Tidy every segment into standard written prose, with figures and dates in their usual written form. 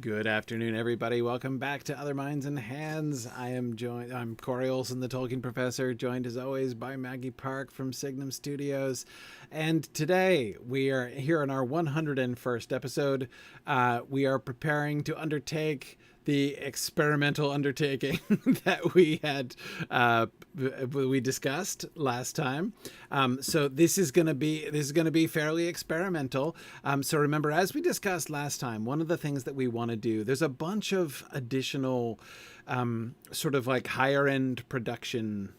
Good afternoon, everybody. Welcome back to Other Minds and Hands. I'm Corey Olsen, the Tolkien professor, joined as always by Maggie Parke from Signum Studios. And today we are here on our 101st episode. We are preparing to undertake the experimental undertaking that we discussed last time. So this is going to be fairly experimental. So remember, as we discussed last time, one of the things that we want to do, there's a bunch of additional sort of like higher end production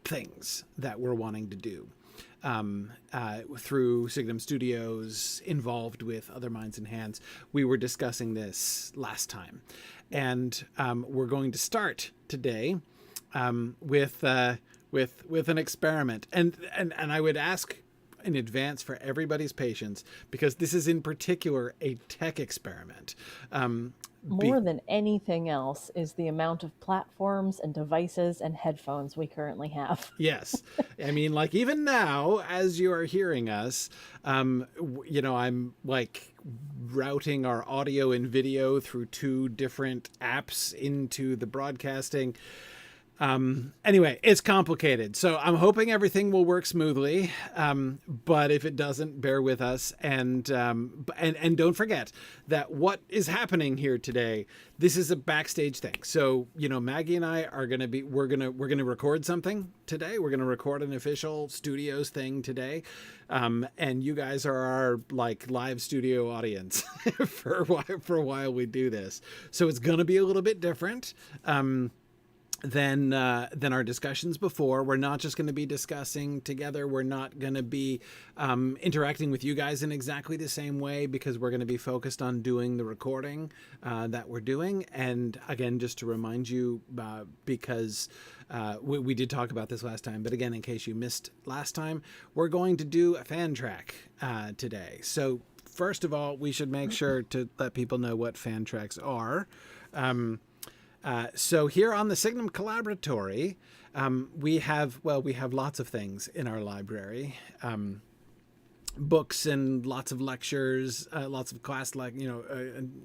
things that we're wanting to do. Through Signum Studios, involved with Other Minds and Hands. We were discussing this last time. And we're going to start today with an experiment. And I would ask in advance for everybody's patience, because this is in particular a tech experiment. More than anything else is the amount of platforms and devices and headphones we currently have. Yes. I mean, like, even now, as you are hearing us, I'm like routing our audio and video through two different apps into the broadcasting. Anyway, it's complicated. So I'm hoping everything will work smoothly. But if it doesn't, bear with us. And don't forget that what is happening here today, this is a backstage thing. So, Maggie and I are we're going to record something today. We're going to record an official studios thing today. And you guys are our like live studio audience for a while we do this. So it's going to be a little bit different. Than our discussions before. We're not just going to be discussing together. We're not going to be interacting with you guys in exactly the same way, because we're going to be focused on doing the recording that we're doing. And again, just to remind you, because we did talk about this last time, but again, in case you missed last time, we're going to do a FanTrack today. So first of all, we should make sure to let people know what FanTracks are. So here on the Signum Collaboratory, we have lots of things in our library, books and lots of lectures, lots of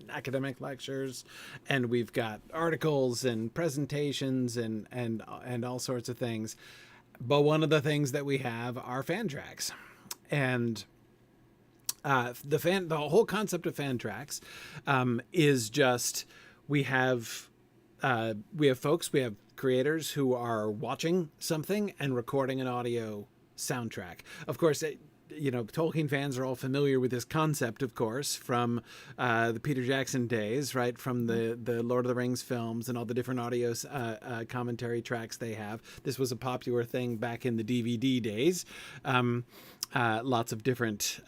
academic lectures, and we've got articles and presentations and all sorts of things. But one of the things that we have are FanTracks, and the whole concept of FanTracks is just we have creators who are watching something and recording an audio soundtrack. Of course, Tolkien fans are all familiar with this concept, of course, from the Peter Jackson days, right? From the Lord of the Rings films and all the different audio commentary tracks they have. This was a popular thing back in the DVD days. Lots of different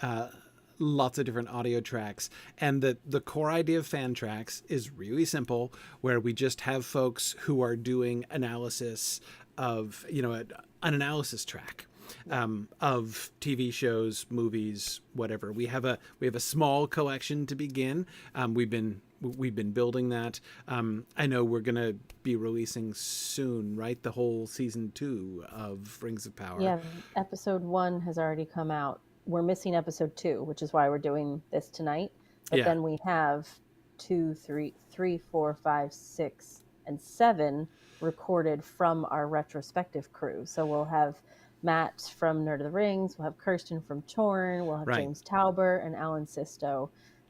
audio tracks. And the core idea of FanTracks is really simple, where we just have folks who are doing analysis of, an analysis track of TV shows, movies, whatever. We have a small collection to begin. We've been building that. I know we're going to be releasing soon, right? The whole season 2 of Rings of Power. Yeah, episode 1 has already come out. We're missing episode 2, which is why we're doing this tonight. But then we have 2, 3, 4, 5, 6, and 7 recorded from our retrospective crew. So we'll have Matt from Nerd of the Rings, we'll have Kirsten from Torn, we'll have James Tauber and Alan Sisto.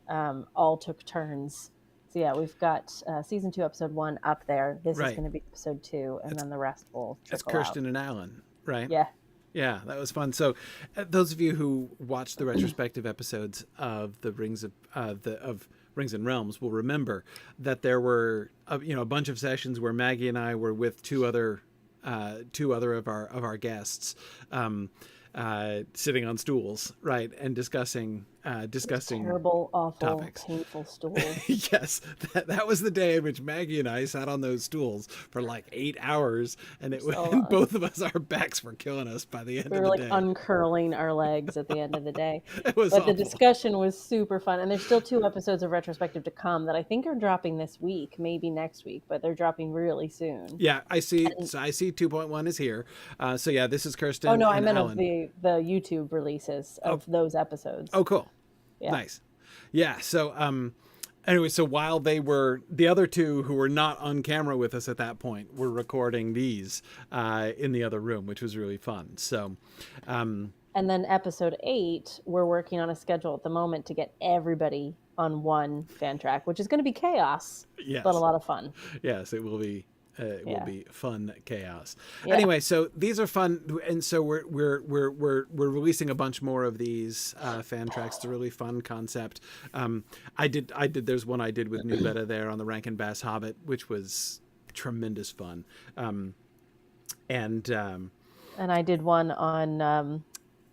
All took turns. So yeah, we've got season 2, episode 1 up there. This is going to be episode 2, and then the rest will trickle out. That's Kirsten and Alan, right? Yeah. Yeah, that was fun. So, those of you who watched the retrospective episodes of the Rings of Rings and Realms will remember that there were a bunch of sessions where Maggie and I were with two other of our guests, sitting on stools, right, and discussing terrible, awful, topics. Painful stools. Yes, that was the day in which Maggie and I sat on those stools for like 8 hours, and and both of us, our backs were killing us by the end of the day. We were like uncurling our legs at the end of the day. It was but awful. The discussion was super fun, and there's still 2 episodes of retrospective to come that I think are dropping this week, maybe next week, but they're dropping really soon. Yeah, I see. So I see 2.1 is here. So yeah, this is Kirsten. Oh no, and I meant Alan. of the YouTube releases of those episodes. Oh, cool. Yeah. Nice. Yeah. So, Anyway, so while the other two who were not on camera with us at that point were recording these in the other room, which was really fun. So, and then episode 8, we're working on a schedule at the moment to get everybody on one FanTrack, which is going to be chaos, yes, but a lot of fun. Yes, it will be. It will be fun chaos. Yeah. Anyway, so these are fun, and so we're releasing a bunch more of these FanTracks. It's a really fun concept. I did. There's one I did with New Beta there on the Rankin Bass Hobbit, which was tremendous fun. And I did one on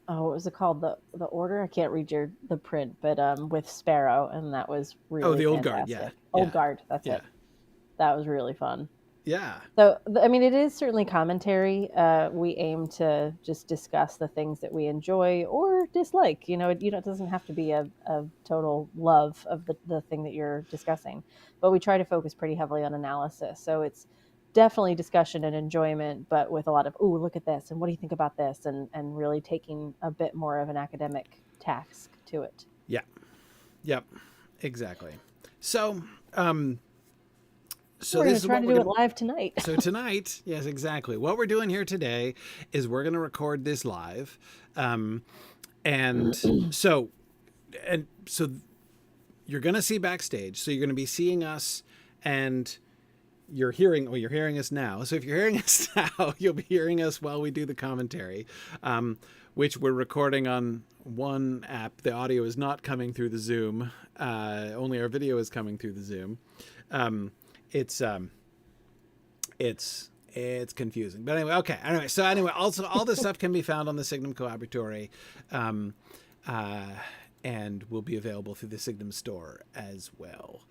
what was it called? The Order? I can't read the print, but with Sparrow, and that was really the Old fantastic. Guard, Old Guard, that's it. That was really fun. Yeah. So, I mean, it is certainly commentary. We aim to just discuss the things that we enjoy or dislike. It doesn't have to be a total love of the thing that you're discussing, but we try to focus pretty heavily on analysis. So it's definitely discussion and enjoyment, but with a lot of, ooh, look at this, and what do you think about this, and really taking a bit more of an academic task to it. Yeah. Yep. Exactly. So, so we're going to try to do it live tonight. So tonight, yes, exactly. What we're doing here today is we're going to record this live. And so you're going to see backstage. So you're going to be seeing us, and you're hearing us now. So if you're hearing us now, you'll be hearing us while we do the commentary, which we're recording on one app. The audio is not coming through the Zoom. Only our video is coming through the Zoom. It's confusing, but anyway, okay. Anyway, also all this stuff can be found on the Signum Collaboratory, and will be available through the Signum store as well.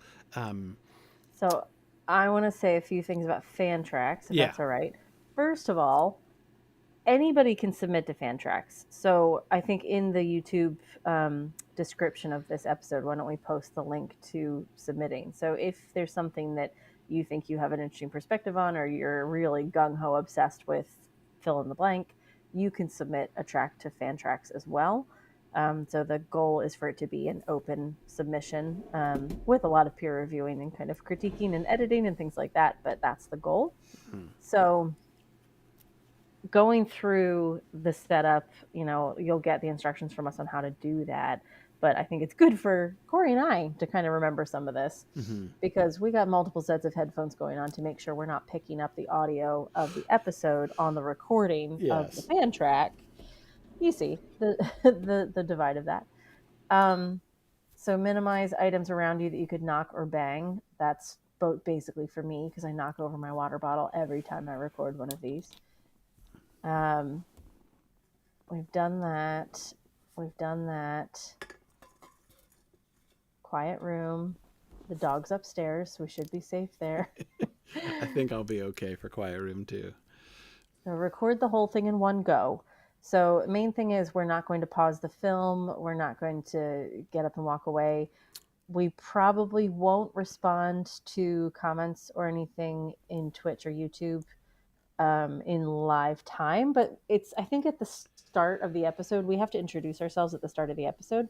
So I want to say a few things about FanTracks, if that's all right. First of all, anybody can submit to FanTracks. So I think in the YouTube description of this episode, why don't we post the link to submitting? So if there's something that you think you have an interesting perspective on, or you're really gung-ho obsessed with fill in the blank, you can submit a track to FanTracks as well. So the goal is for it to be an open submission with a lot of peer reviewing and kind of critiquing and editing and things like that, but that's the goal. So going through the setup, you'll get the instructions from us on how to do that. But I think it's good for Corey and I to kind of remember some of this, because we got multiple sets of headphones going on to make sure we're not picking up the audio of the episode on the recording of the FanTrack. You see the divide of that. So minimize items around you that you could knock or bang. That's basically for me, because I knock over my water bottle every time I record one of these. We've done that. Quiet room. The dog's upstairs, so we should be safe there. I think I'll be okay for quiet room too. So record the whole thing in one go. So main thing is we're not going to pause the film. We're not going to get up and walk away. We probably won't respond to comments or anything in Twitch or YouTube in live time, but I think at the start of the episode, we have to introduce ourselves at the start of the episode,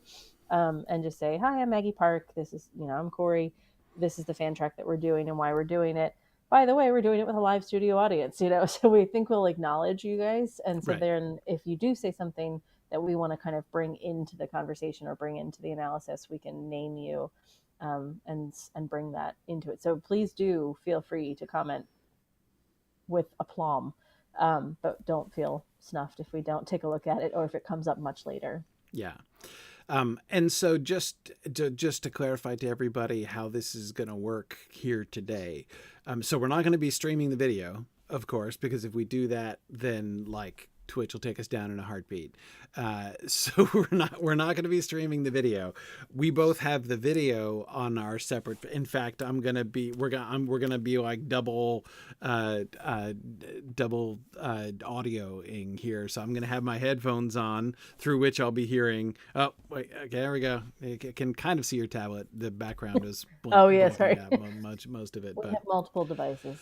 and just say, hi, I'm Maggie Parke. This is, I'm Corey. This is the FanTrack that we're doing and why we're doing it. By the way, we're doing it with a live studio audience, so we think we'll acknowledge you guys. And so then if you do say something that we want to kind of bring into the conversation or bring into the analysis, we can name you and bring that into it. So please do feel free to comment with aplomb, but don't feel snuffed if we don't take a look at it or if it comes up much later. Yeah. And so just to clarify to everybody how this is going to work here today. So we're not going to be streaming the video, of course, because if we do that, then Twitch will take us down in a heartbeat. So we're not going to be streaming the video. We both have the video on our separate. In fact, we're gonna be double audioing here. So I'm gonna have my headphones on through which I'll be hearing. Oh wait, okay, there we go. I can kind of see your tablet. The background is. Oh yeah, sorry. Most of it. We have multiple devices.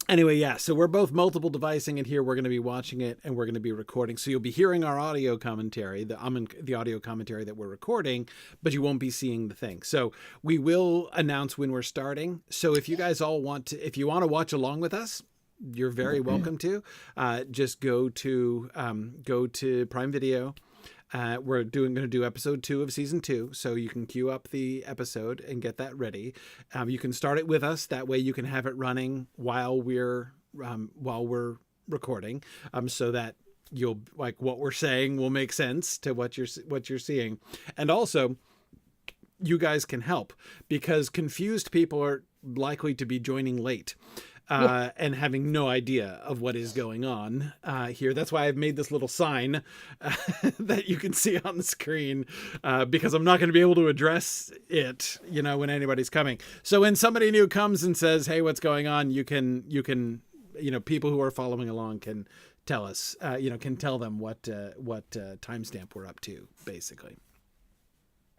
Anyway, yeah, so we're both multiple devicing it here. We're going to be watching it and we're going to be recording. So you'll be hearing our audio commentary, the audio commentary that we're recording, but you won't be seeing the thing. So we will announce when we're starting. So if you guys all if you want to watch along with us, you're very welcome to. Just go to Prime Video. We're going to do episode 2 of season 2, so you can queue up the episode and get that ready. You can start it with us. That way you can have it running while we're recording, so that you'll like what we're saying will make sense to what you're seeing. And also, you guys can help, because confused people are likely to be joining late. And having no idea of what is going on here. That's why I've made this little sign that you can see on the screen, because I'm not going to be able to address it, when anybody's coming. So when somebody new comes and says, "Hey, what's going on?" you can, people who are following along can tell us, can tell them what timestamp we're up to, basically.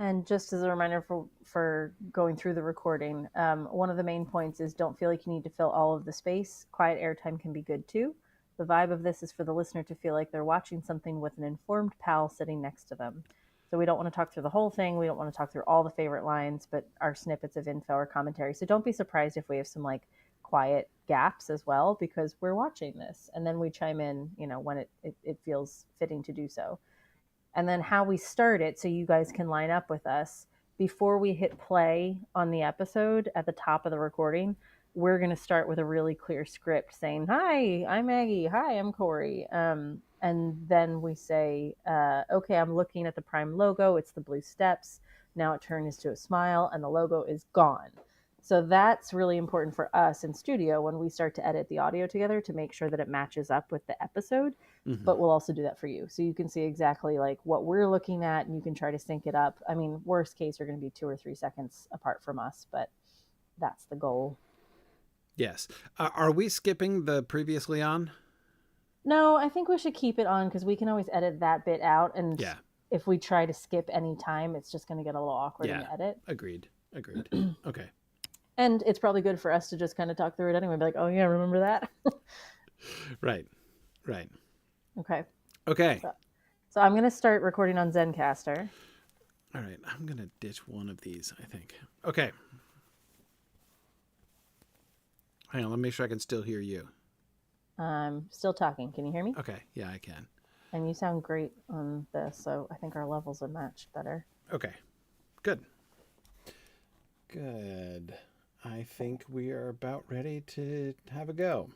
And just as a reminder for going through the recording, one of the main points is don't feel like you need to fill all of the space. Quiet airtime can be good too. The vibe of this is for the listener to feel like they're watching something with an informed pal sitting next to them. So we don't want to talk through the whole thing. We don't want to talk through all the favorite lines, but our snippets of info or commentary. So don't be surprised if we have some like quiet gaps as well, because we're watching this. And then we chime in, when it feels fitting to do so. And then how we start it, so you guys can line up with us. Before we hit play on the episode at the top of the recording, we're going to start with a really clear script saying, "Hi, I'm Maggie. Hi, I'm Corey." And then we say, "Okay, I'm looking at the Prime logo. It's the blue steps. Now it turns to a smile and the logo is gone." So that's really important for us in studio when we start to edit the audio together, to make sure that it matches up with the episode. Mm-hmm. But we'll also do that for you. So you can see exactly like what we're looking at, and you can try to sync it up. I mean, worst case, you're going to be 2 or 3 seconds apart from us, but that's the goal. Yes. Are we skipping the previously on? No, I think we should keep it on, because we can always edit that bit out. And if we try to skip any time, it's just going to get a little awkward in the edit. Agreed. Okay. And it's probably good for us to just kind of talk through it anyway. Be like, "Oh yeah, remember that?" Right. Okay. So I'm going to start recording on Zencastr. All right. I'm going to ditch one of these, I think. Okay. Hang on. Let me make sure I can still hear you. I'm still talking. Can you hear me? Okay. Yeah, I can. And you sound great on this, so I think our levels are matched better. Okay. Good. I think we are about ready to have a go.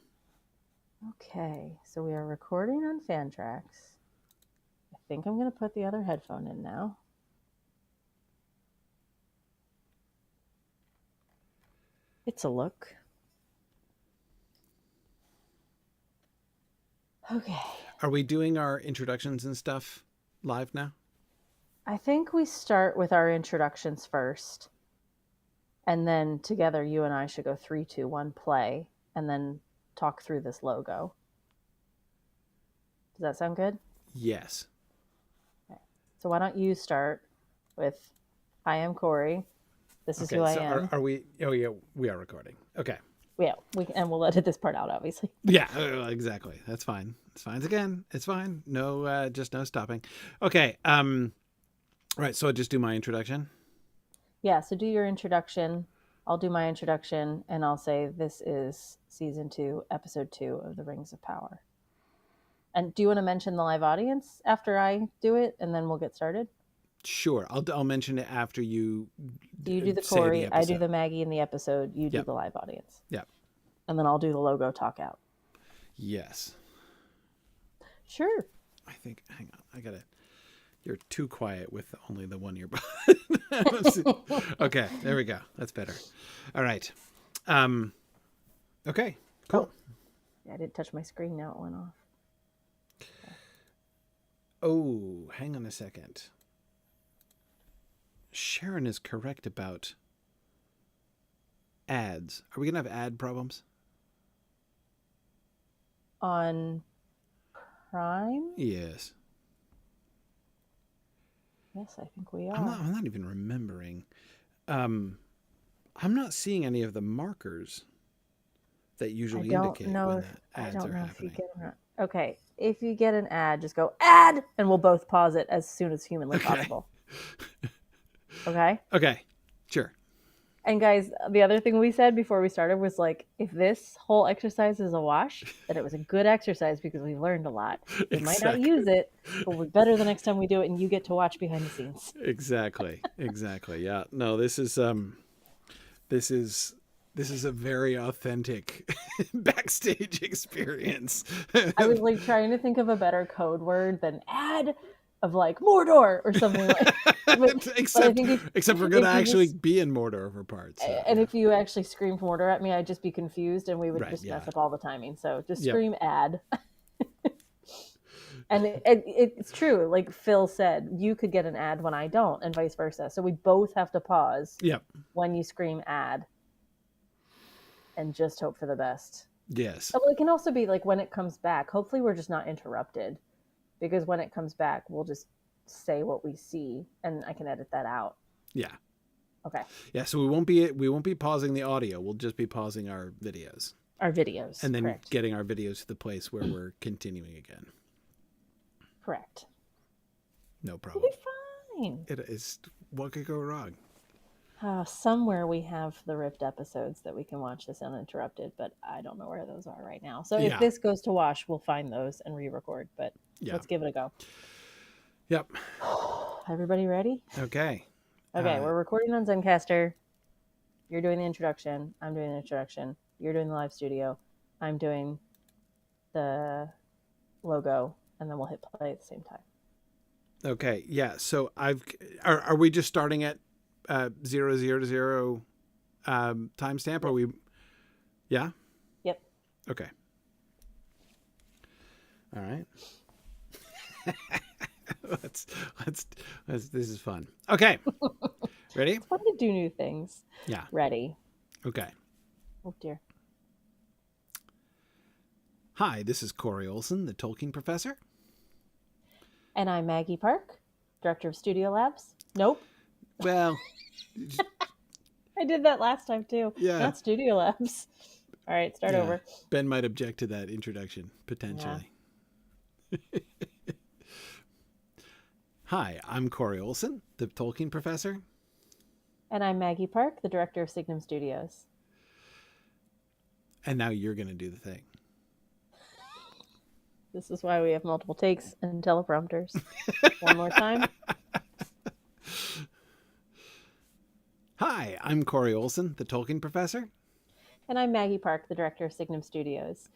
Okay, so we are recording on FanTrack. I think I'm going to put the other headphone in now. It's a look. Okay. Are we doing our introductions and stuff live now? I think we start with our introductions first. And then together, you and I should go 3, 2, 1, play, and then talk through this logo. Does that sound good? Yes. Okay. So why don't you start with, "I am Corey. This is who I am." Are we? Oh yeah, we are recording. Okay. Yeah, and we'll edit this part out, obviously. Yeah, exactly. That's fine. It's fine again. It's fine. No, just no stopping. Okay. Right. So I'll just do my introduction. Yeah. So do your introduction. I'll do my introduction, and I'll say this is season 2, episode 2 of The Rings of Power. And do you want to mention the live audience after I do it, and then we'll get started? Sure. I'll mention it after you. You do the Corey, I do the Maggie in the episode, you do the live audience. Yeah. And then I'll do the logo talk out. Yes. Sure. I think, hang on, I got it. You're too quiet with only the one earbud. Okay, there we go. That's better. All right. Okay, cool. Yeah, I didn't touch my screen. Now it went off. Okay. Oh, hang on a second. Sharon is correct about ads. Are we going to have ad problems? On Prime? Yes. Yes, I think we are. I'm not even remembering. I'm not seeing any of the markers that usually I don't indicate know when if the ads are if you happening. get them. Okay, if you get an ad, just go ad, and we'll both pause it as soon as humanly possible. Okay. Okay. Sure. And guys, the other thing we said before we started was like, if this whole exercise is a wash, then it was a good exercise because we learned a lot. We might not use it, but we're better the next time we do it, and you get to watch behind the scenes. Exactly. Yeah. No, this is a very authentic backstage experience. I was like trying to think of a better code word than ad of like Mordor or something like. Except I think except we're gonna actually just, be in Mordor for parts. So, and if you actually screamed Mordor at me, I'd just be confused, and we would just mess up all the timing. So just scream ad. And it's true. Like Phil said, you could get an ad when I don't, and vice versa. So we both have to pause when you scream ad and just hope for the best. Yes. But it can also be like when it comes back, hopefully we're just not interrupted, because when it comes back, we'll just say what we see and I can edit that out. Yeah. Okay. Yeah, so we won't be pausing the audio. We'll just be pausing our videos. And then getting our videos to the place where we're continuing again. Correct. No problem. It'll be fine. It is. What could go wrong? Somewhere we have the ripped episodes that we can watch this uninterrupted, but I don't know where those are right now. So if this goes to wash, we'll find those and re-record, but let's give it a go. Yep. Everybody ready? Okay. We're recording on Zencastr. You're doing the introduction. I'm doing the introduction. You're doing the live studio. I'm doing the logo, and then we'll hit play at the same time. Okay. Yeah. So are we just starting at 000 timestamp? Are we? Yeah. Yep. Okay. All right. Let's this is fun. Okay. Ready? It's fun to do new things. Yeah. Ready. Okay. Oh dear. Hi, this is Corey Olsen, the Tolkien professor. And I'm Maggie Parke, director of Studio Labs. Nope. Well, I did that last time too. Yeah. Not Studio Labs. All right, start over. Ben might object to that introduction, potentially. Yeah. Hi, I'm Corey Olsen, the Tolkien professor. And I'm Maggie Parke, the director of Signum Studios. And now you're going to do the thing. This is why we have multiple takes and teleprompters. One more time. Hi, I'm Corey Olsen, the Tolkien professor. And I'm Maggie Parke, the director of Signum Studios.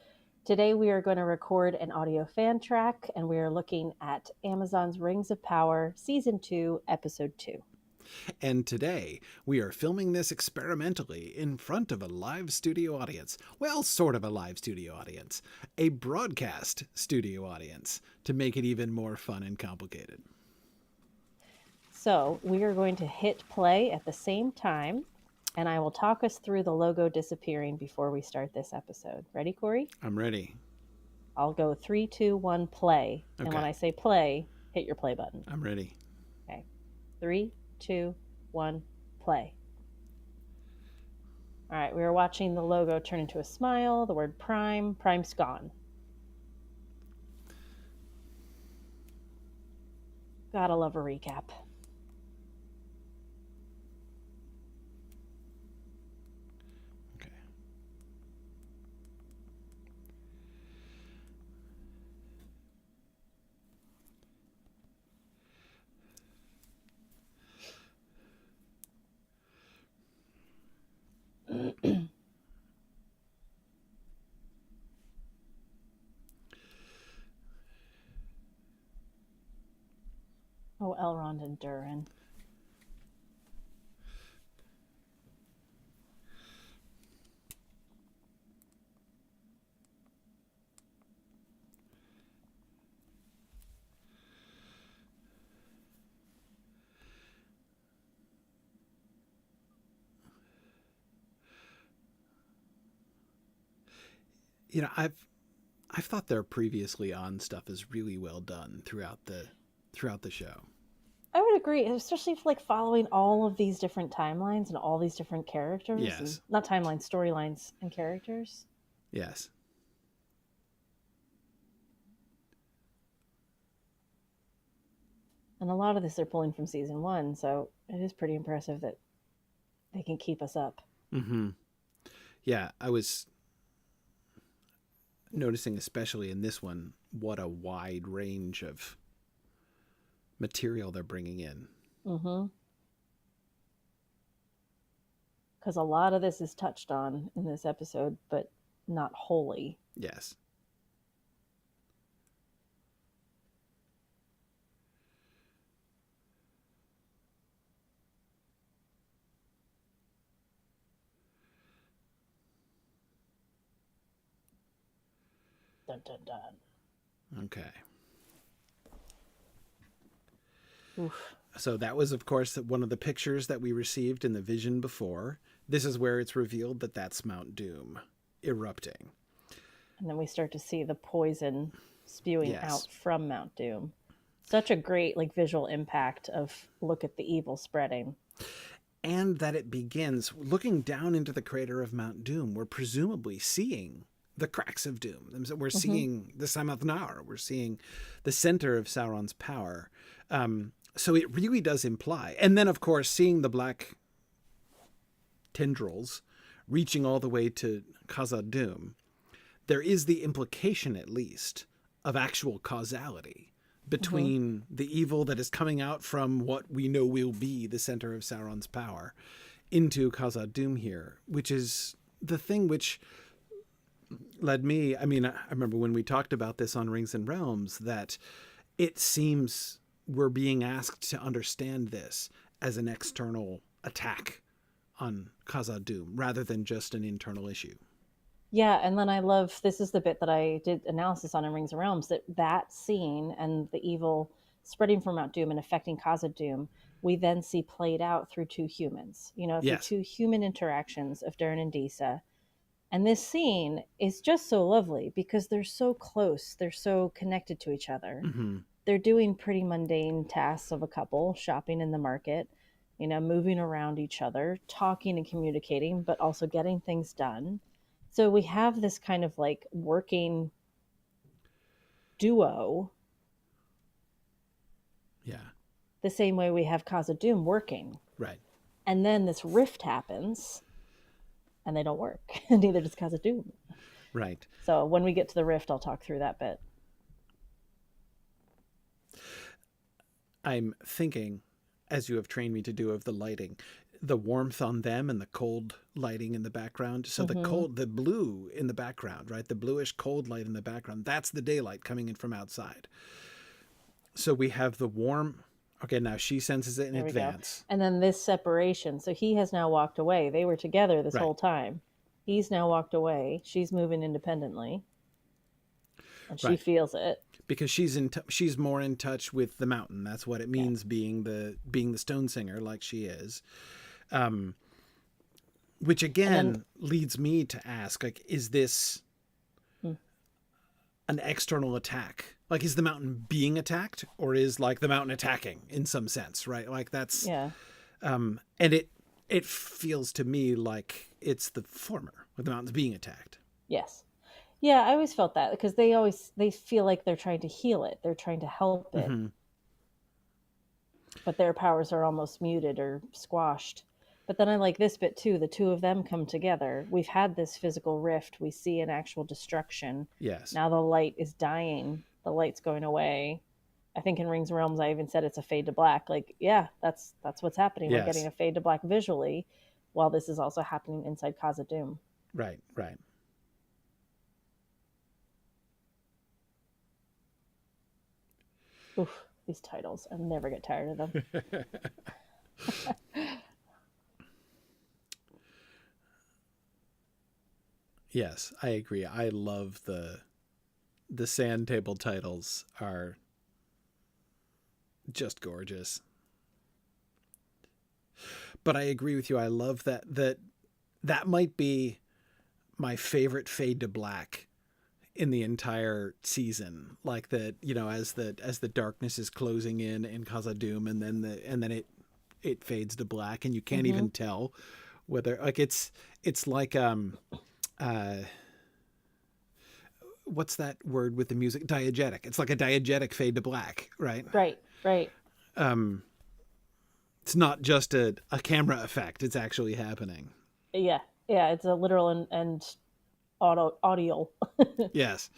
Today we are going to record an audio fan track, and we are looking at Amazon's Rings of Power, Season 2, Episode 2. And today we are filming this experimentally in front of a live studio audience. Well, sort of a live studio audience. A broadcast studio audience, to make it even more fun and complicated. So we are going to hit play at the same time, and I will talk us through the logo disappearing before we start this episode. Ready, Corey? I'm ready. I'll go 3, 2, 1, play. Okay. And when I say play, hit your play button. I'm ready. Okay. 3, 2, 1, play. All right, we are watching the logo turn into a smile, the word Prime. Prime's gone. Gotta love a recap. Oh, Elrond and Durin. You know, I've thought their previously on stuff is really well done throughout the show. I would agree, especially if like following all of these different timelines and all these different characters. Yes. Not timelines, storylines and characters. Yes. And a lot of this they're pulling from season 1, so it is pretty impressive that they can keep us up. Mm-hmm. Yeah, I was noticing, especially in this one, what a wide range of material they're bringing in. Mm-hmm. Because a lot of this is touched on in this episode, but not wholly. Yes. Dun, dun, dun. Okay. Oof. So that was, of course, one of the pictures that we received in the vision before. This is where it's revealed that that's Mount Doom erupting. And then we start to see the poison spewing Yes. out from Mount Doom. Such a great visual impact of look at the evil spreading. And that it begins looking down into the crater of Mount Doom. We're presumably seeing the cracks of Doom. We're seeing the Samathnar. We're seeing the center of Sauron's power. So it really does imply. And then, of course, seeing the black tendrils reaching all the way to Khazad-dûm, there is the implication, at least, of actual causality between the evil that is coming out from what we know will be the center of Sauron's power into Khazad-dûm here, which is the thing which led me, I remember when we talked about this on Rings and Realms, that it seems we're being asked to understand this as an external attack on Khazad-dûm rather than just an internal issue. Yeah, and then I love, this is the bit that I did analysis on in Rings and Realms, that scene and the evil spreading from Mount Doom and affecting Khazad-dûm, we then see played out through two humans, through two human interactions of Durin and Disa. And this scene is just so lovely because they're so close, they're so connected to each other. Mm-hmm. They're doing pretty mundane tasks of a couple, shopping in the market, moving around each other, talking and communicating, but also getting things done. So we have this kind of working duo. Yeah. The same way we have Khazad-dûm working. Right. And then this rift happens and they don't work. Neither does Khazad-dûm. Right. So when we get to the rift, I'll talk through that bit. I'm thinking, as you have trained me to do, of the lighting, the warmth on them and the cold lighting in the background. So the blue in the background, right? The bluish cold light in the background, that's the daylight coming in from outside. So we have the warm. Okay, now she senses it in advance. And then this separation. So he has now walked away. They were together this whole time. He's now walked away. She's moving independently. And she feels it. Because she's more in touch with the mountain. That's what it means, being the stone singer like she is. Which again leads me to ask, is this an external attack? Is the mountain being attacked, or is the mountain attacking in some sense, right? That's and it feels to me like it's the former, where the mountain's being attacked. Yes. Yeah, I always felt that because they feel like they're trying to heal it. They're trying to help it. Mm-hmm. But their powers are almost muted or squashed. But then I like this bit too. The two of them come together. We've had this physical rift. We see an actual destruction. Yes. Now the light is dying. The light's going away. I think in Rings and Realms I even said it's a fade to black. That's what's happening. Yes. We're getting a fade to black visually while this is also happening inside Khazad-dûm. Right, right. Oof, these titles. I never get tired of them. Yes, I agree. I love the Sand Table titles are just gorgeous. But I agree with you. I love that might be my favorite fade to black in the entire season. As the darkness is closing in Khazad-dûm, and then it fades to black, and you can't even tell whether it's like what's that word with the music? Diegetic. It's like a diegetic fade to black, right? Right. It's not just a camera effect. It's actually happening. Yeah. It's a literal and audio. Yes.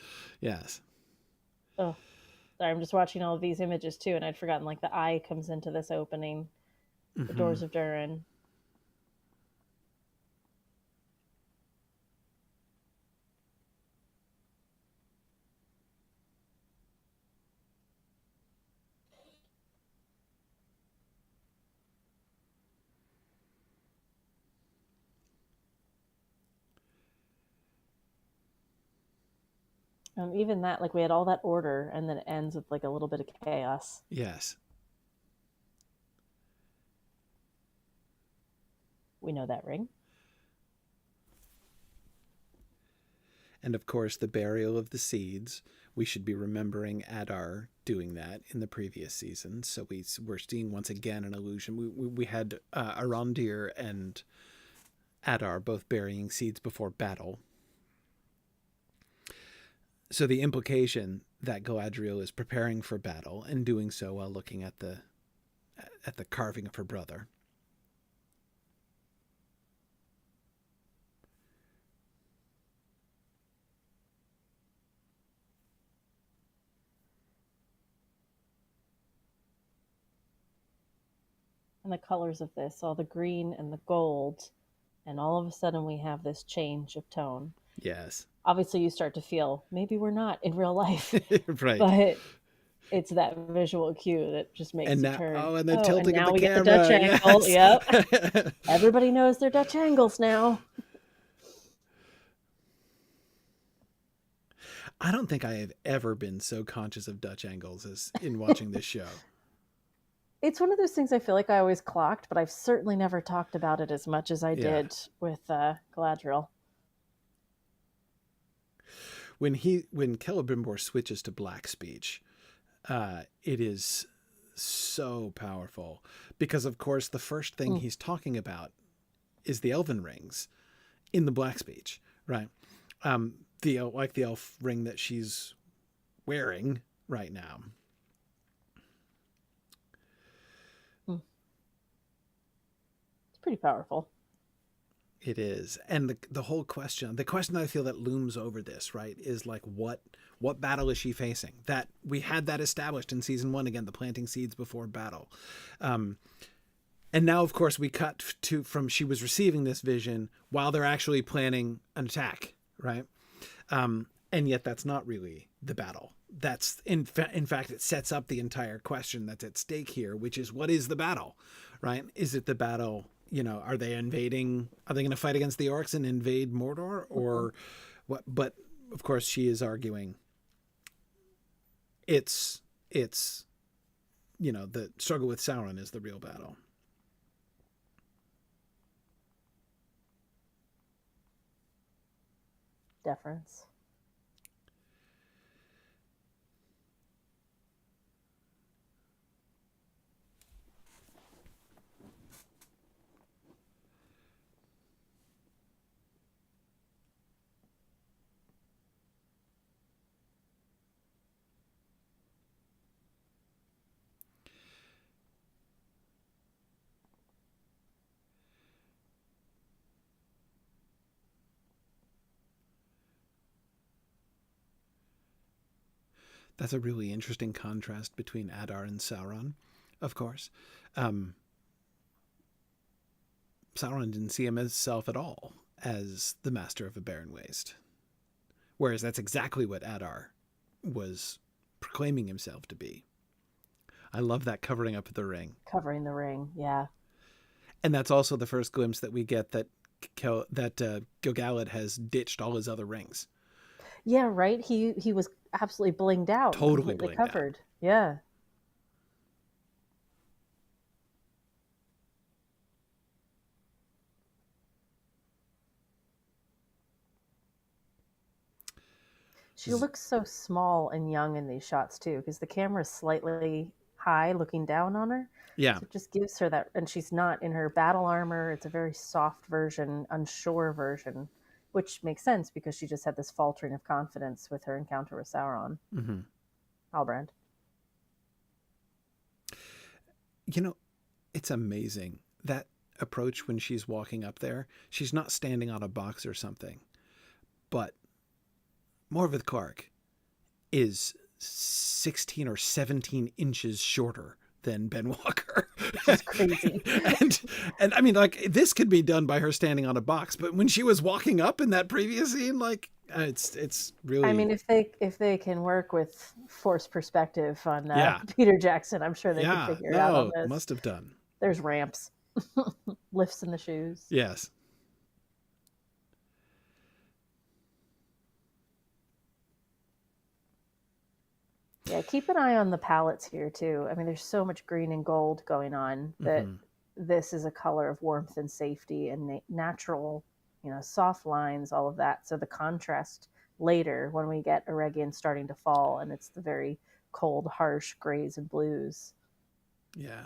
Oh, sorry. I'm just watching all of these images too, and I'd forgotten like the eye comes into this opening, the doors of Durin. Even that, like we had all that order, and then it ends with like a little bit of chaos. Yes. We know that ring. And of course, the burial of the seeds. We should be remembering Adar doing that in the previous season. So we're seeing once again an allusion. We had Arondir and Adar both burying seeds before battle. So the implication that Galadriel is preparing for battle and doing so while looking at the carving of her brother. And the colors of this, all the green and the gold, and all of a sudden we have this change of tone. Yes. Obviously you start to feel maybe we're not in real life. Right. But it's that visual cue that just makes and you now, turn. And the tilting and now of the we camera. get the Dutch angle. Yes. Yep. Everybody knows their Dutch angles now. I don't think I have ever been so conscious of Dutch angles as in watching this show. It's one of those things I feel like I always clocked, but I've certainly never talked about it as much as I did with Galadriel. When Celebrimbor switches to black speech, it is so powerful because, of course, the first thing he's talking about is the elven rings in the black speech, right? The elf ring that she's wearing right now. It's pretty powerful. It is. And the whole question that I feel that looms over this, right, is like what battle is she facing? That we had that established in season 1, again, the planting seeds before battle. And now, of course, we cut from she was receiving this vision while they're actually planning an attack, right? And yet that's not really the battle. That's in fact, it sets up the entire question that's at stake here, which is what is the battle, right? Is it the battle? Are they invading? Are they going to fight against the orcs and invade Mordor, or what? But of course, she is arguing. It's the struggle with Sauron is the real battle. Deference. That's a really interesting contrast between Adar and Sauron, of course. Sauron didn't see himself at all as the master of a barren waste. Whereas that's exactly what Adar was proclaiming himself to be. I love that covering up of the ring. Covering the ring, yeah. And that's also the first glimpse that we get that Gil-galad has ditched all his other rings. Yeah, right? He was absolutely blinged out. Totally completely blinged covered. out. Yeah. She looks so small and young in these shots too, because the camera is slightly high looking down on her. Yeah. So it just gives her that, and she's not in her battle armor. It's a very soft version, unsure version. which makes sense because she just had this faltering of confidence with her encounter with Sauron. Mm-hmm. Halbrand. You know, it's amazing that approach when she's walking up there. She's not standing on a box or something, but Morvith Clark is 16 or 17 inches shorter than Ben Walker. It's crazy. and I mean, like, this could be done by her standing on a box, but when she was walking up in that previous scene, like, it's really. I mean, if they can work with forced perspective on Peter Jackson, I'm sure they can figure it out on this. Must have done. There's ramps, lifts in the shoes. Yes. Yeah, keep an eye on the palettes here too. I mean, there's so much green and gold going on that this is a color of warmth and safety and natural, soft lines, all of that. So the contrast later when we get Eregion starting to fall and it's the very cold, harsh grays and blues. Yeah.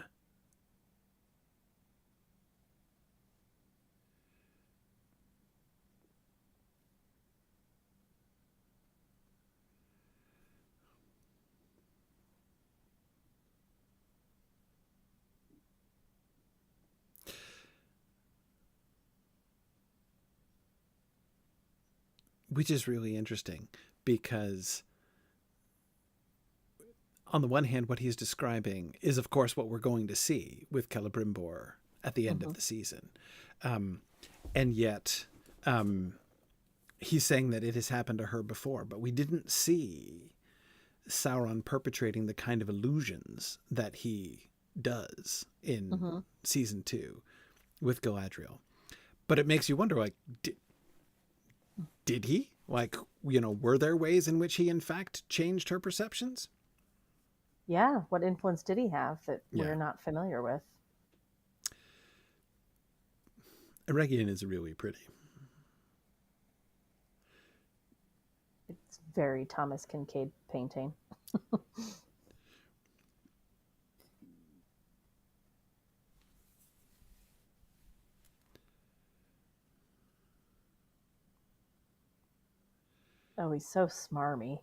Which is really interesting because on the one hand, what he's describing is, of course, what we're going to see with Celebrimbor at the end of the season. And yet he's saying that it has happened to her before, but we didn't see Sauron perpetrating the kind of illusions that he does in season 2 with Galadriel. But it makes you wonder, like, did he? Like, were there ways in which he, in fact, changed her perceptions? Yeah. What influence did he have that we're not familiar with? Eregion is really pretty. It's very Thomas Kincaid painting. Oh, he's so smarmy.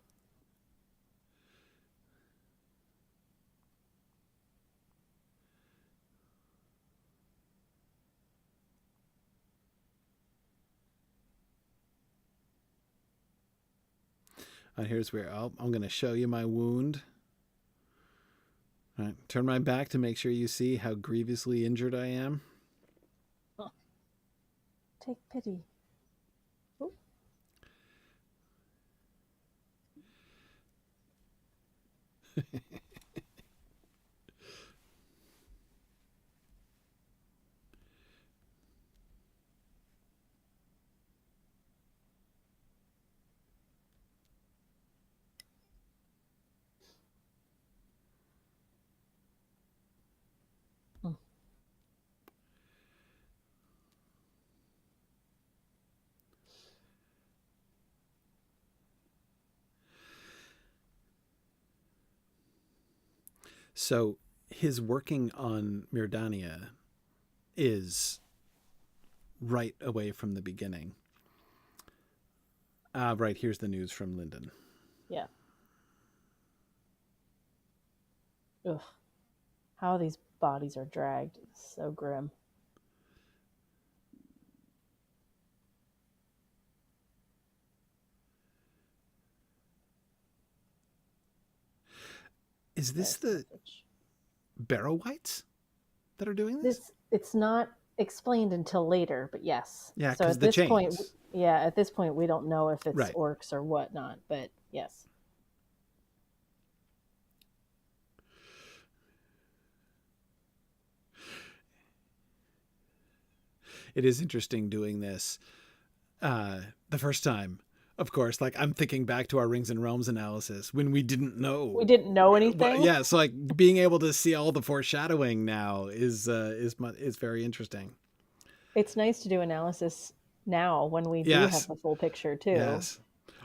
Here's where I'm going to show you my wound. All right, turn my back to make sure you see how grievously injured I am. Take pity. Ooh. So his working on Myrdania is right away from the beginning. Right, here's the news from Lyndon. Yeah. Ugh. How these bodies are dragged. It's so grim. Is this the Barrow-wights that are doing this? It's not explained until later, but yes. Yeah, so because at the this chains. point, at this point, we don't know if it's Right. orcs or whatnot, but yes. It is interesting doing this the first time. Of course, like, I'm thinking back to our Rings and Realms analysis when we didn't know. We didn't know anything. Yeah, so like being able to see all the foreshadowing now is very interesting. It's nice to do analysis now when we do have the full picture too. Yes.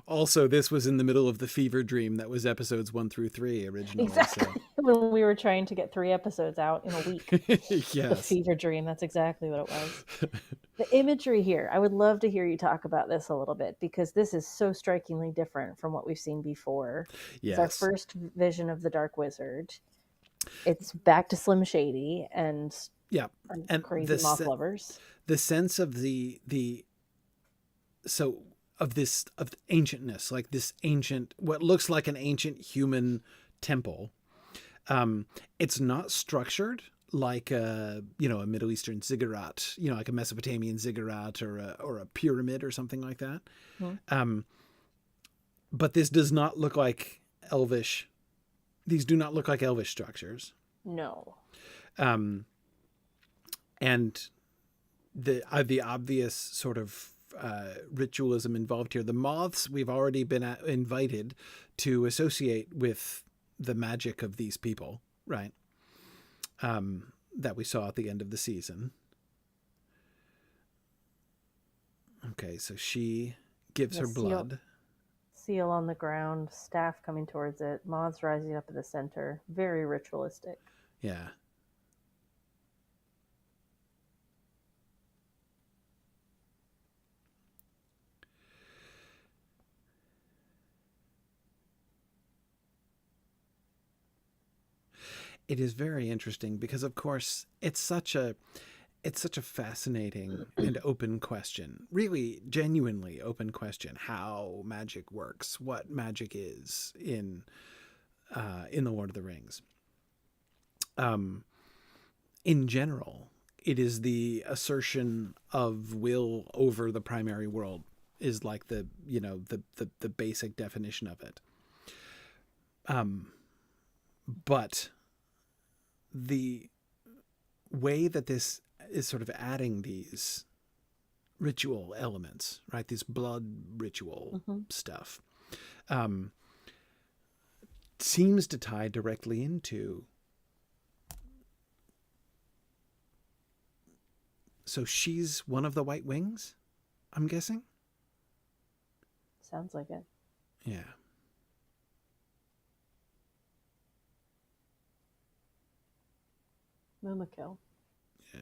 Also, this was in the middle of the fever dream that was episodes 1 through 3 originally. Exactly. So. When we were trying to get 3 episodes out in a week. Yes. The fever dream, that's exactly what it was. The imagery here, I would love to hear you talk about this a little bit, because this is so strikingly different from what we've seen before. Yes. It's our first vision of the Dark Wizard. It's back to Slim Shady and crazy moth lovers. The sense of of ancientness, like this ancient, what looks like an ancient human temple. It's not structured like a Middle Eastern ziggurat, like a Mesopotamian ziggurat or a pyramid or something like that. Mm-hmm. But this does not look like elvish. These do not look like elvish structures. No. And the obvious sort of ritualism involved here. The moths we've already been invited to associate with the magic of these people, right? That we saw at the end of the season. Okay, so she gives her blood. Seal on the ground, staff coming towards it, moths rising up at the center. Very ritualistic. Yeah. It is very interesting because, of course, it's such a fascinating and open question, really genuinely open question, how magic works, what magic is in the Lord of the Rings. In general, it is the assertion of will over the primary world is like the basic definition of it. But the way that this is sort of adding these ritual elements, right? This blood ritual stuff, seems to tie directly into. So she's one of the White Wings, I'm guessing? Sounds like it. Yeah. Mumakil. Yeah.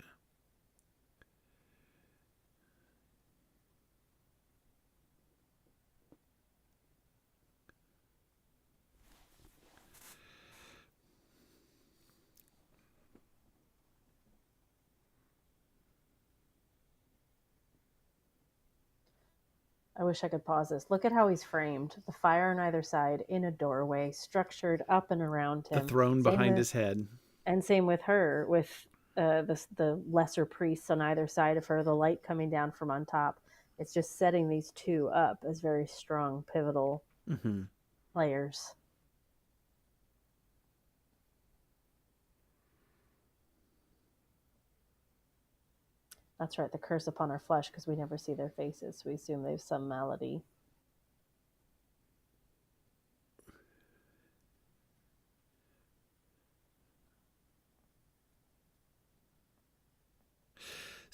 I wish I could pause this. Look at how he's framed. The fire on either side in a doorway, structured up and around him. The throne behind his head. And same with her, with the lesser priests on either side of her, the light coming down from on top. It's just setting these two up as very strong, pivotal players. That's right, the curse upon our flesh, because we never see their faces. We assume they have some malady.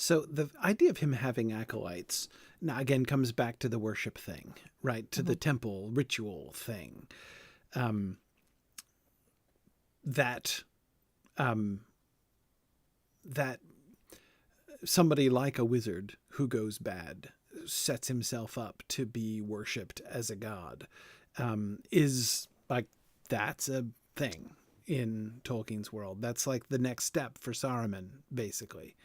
So the idea of him having acolytes, now again, comes back to the worship thing, right? To the temple ritual thing. That somebody like a wizard who goes bad sets himself up to be worshipped as a god, is like, that's a thing in Tolkien's world. That's like the next step for Saruman, basically.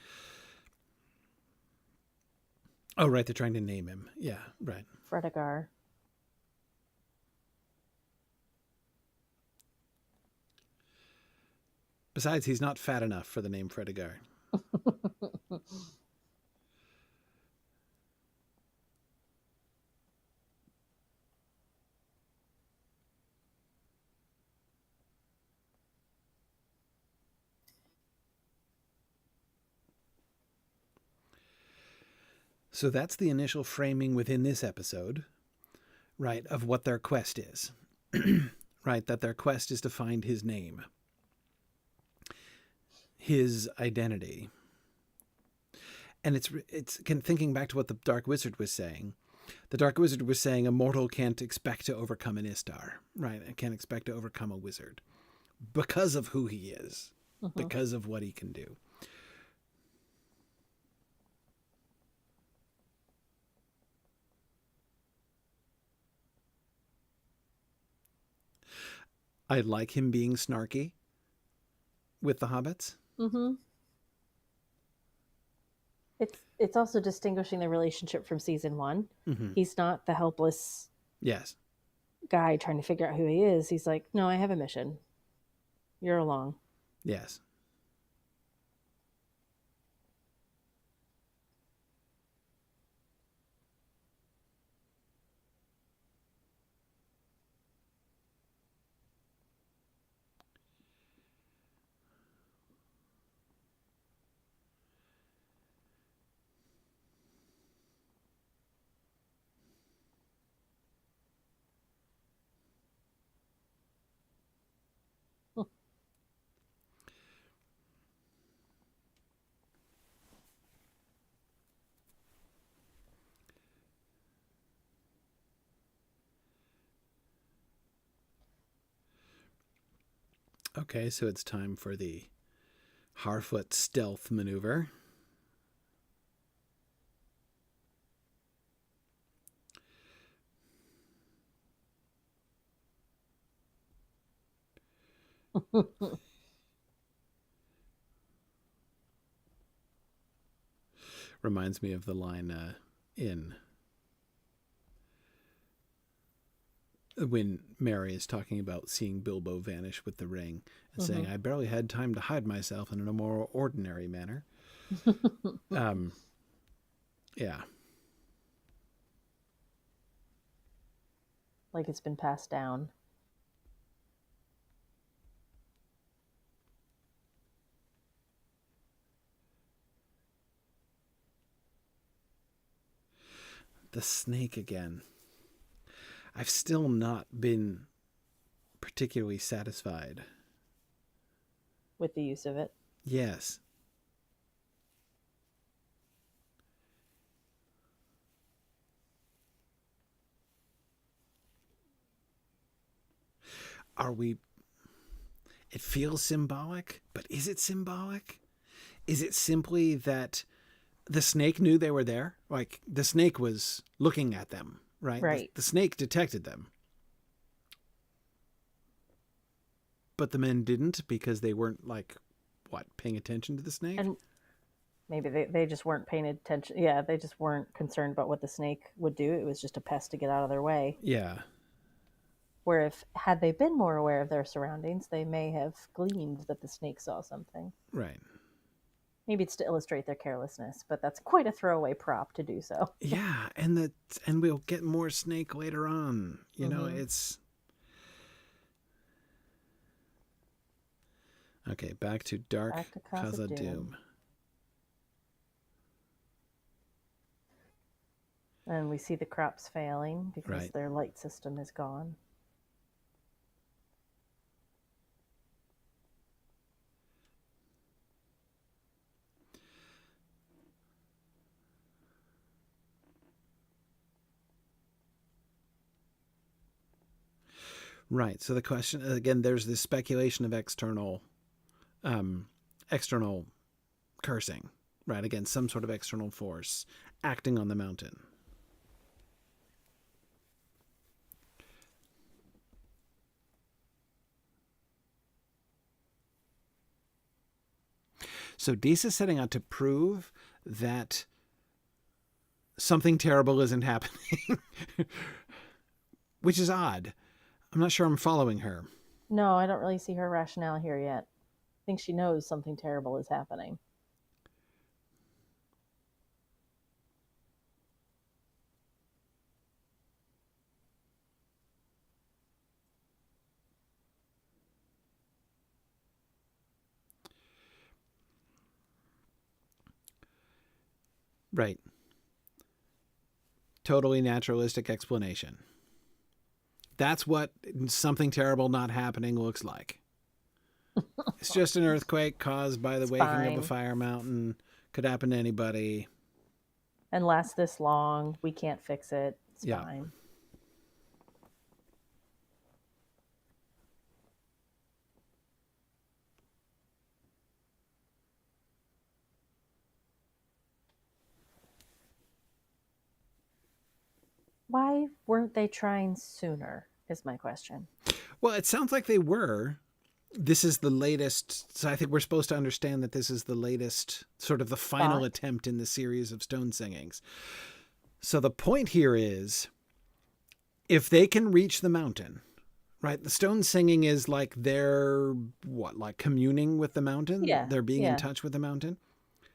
Oh, right. They're trying to name him. Yeah, right. Fredegar. Besides, he's not fat enough for the name Fredegar. So that's the initial framing within this episode, right, of what their quest is. Right, that their quest is to find his name, his identity. And it's thinking back to what the Dark Wizard was saying, The Dark Wizard was saying a mortal can't expect to overcome an Istar, right? And can't expect to overcome a wizard because of who he is, because of what he can do. I like him being snarky with the hobbits. Mm-hmm. It's also distinguishing the relationship from season 1. Mm-hmm. He's not the helpless guy trying to figure out who he is. He's like, no, I have a mission. You're along. Yes. Okay, so it's time for the Harfoot stealth maneuver. Reminds me of the line in when Mary is talking about seeing Bilbo vanish with the ring and saying, I barely had time to hide myself in a more ordinary manner. Yeah. Like it's been passed down. The snake again. I've still not been particularly satisfied with the use of it. Yes. It feels symbolic, but is it symbolic? Is it simply that the snake knew they were there? Like, the snake was looking at them, right? Right. The snake detected them. But the men didn't because they weren't, paying attention to the snake? And maybe they just weren't paying attention. Yeah, they just weren't concerned about what the snake would do. It was just a pest to get out of their way. Yeah. Where had they been more aware of their surroundings, they may have gleaned that the snake saw something. Right. Maybe it's to illustrate their carelessness, but that's quite a throwaway prop to do so. Yeah, and we'll get more snake later on. You know, it's... Okay, back to Dark Khazad-dûm. And we see the crops failing because their light system is gone. Right. So the question, again, there's this speculation of external cursing, right? Again, some sort of external force acting on the mountain. So Disa is setting out to prove that something terrible isn't happening, which is odd. I'm not sure I'm following her. No, I don't really see her rationale here yet. I think she knows something terrible is happening. Right. Totally naturalistic explanation. That's what something terrible not happening looks like. It's just an earthquake caused by the waking of a fire mountain. Could happen to anybody. and last this long. We can't fix it. It's fine. Why weren't they trying sooner is my question. Well, it sounds like they were. This is the latest. So I think we're supposed to understand that this is the latest, sort of the final attempt in the series of stone singings. So the point here is, if they can reach the mountain, right? The stone singing is like they're like communing with the mountain? Yeah. They're being in touch with the mountain?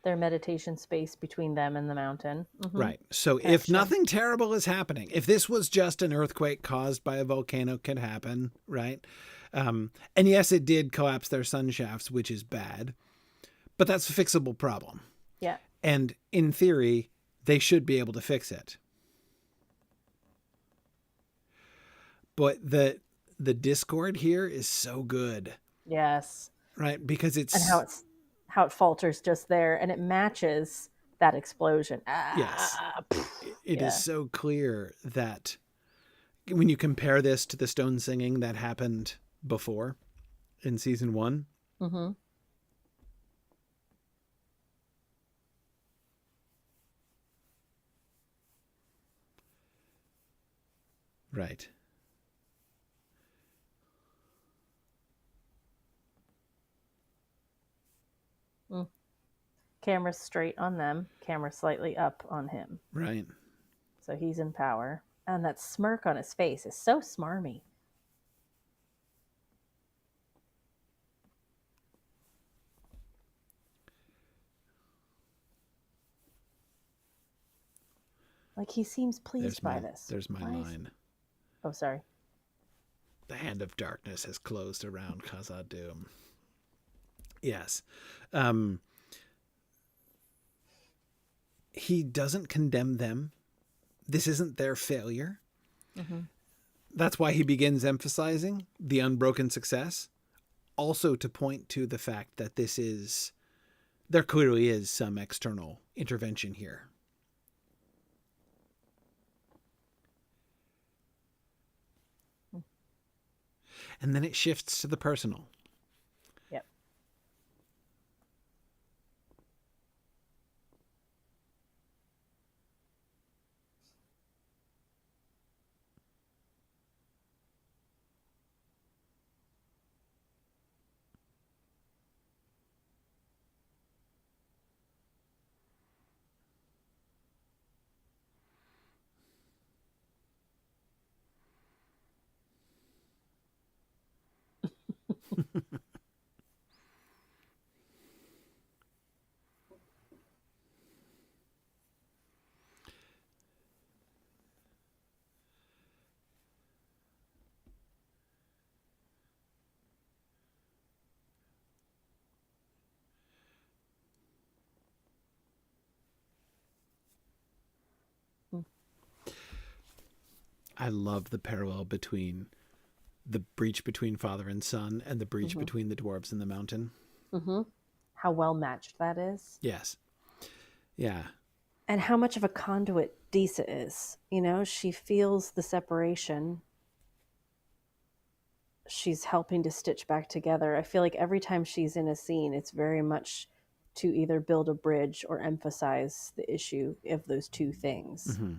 Their meditation space between them and the mountain. Mm-hmm. Right. So if nothing terrible is happening, if this was just an earthquake caused by a volcano, could happen, right? And yes, it did collapse their sun shafts, which is bad, but that's a fixable problem. Yeah. And in theory, they should be able to fix it. But the discord here is so good. Yes. Right? Because it's... And how it falters just there, and it matches that explosion. Yes. It is so clear that when you compare this to the stone singing that happened before in season 1. Mm-hmm. Right. Camera straight on them, camera slightly up on him. Right. So he's in power. And that smirk on his face is so smarmy. Like, he seems pleased by this. There's my line. Oh, sorry. The hand of darkness has closed around Khazad-dûm. Yes. He doesn't condemn them. This isn't their failure. Mm-hmm. That's why he begins emphasizing the unbroken success. Also to point to the fact that there clearly is some external intervention here. And then it shifts to the personal. Yep. I love the parallel between the breach between father and son and the breach between the dwarves and the mountain. Mm-hmm. How well matched that is. Yes. Yeah. And how much of a conduit Disa is. You know, she feels the separation. She's helping to stitch back together. I feel like every time she's in a scene, it's very much to either build a bridge or emphasize the issue of those two things. Mm-hmm.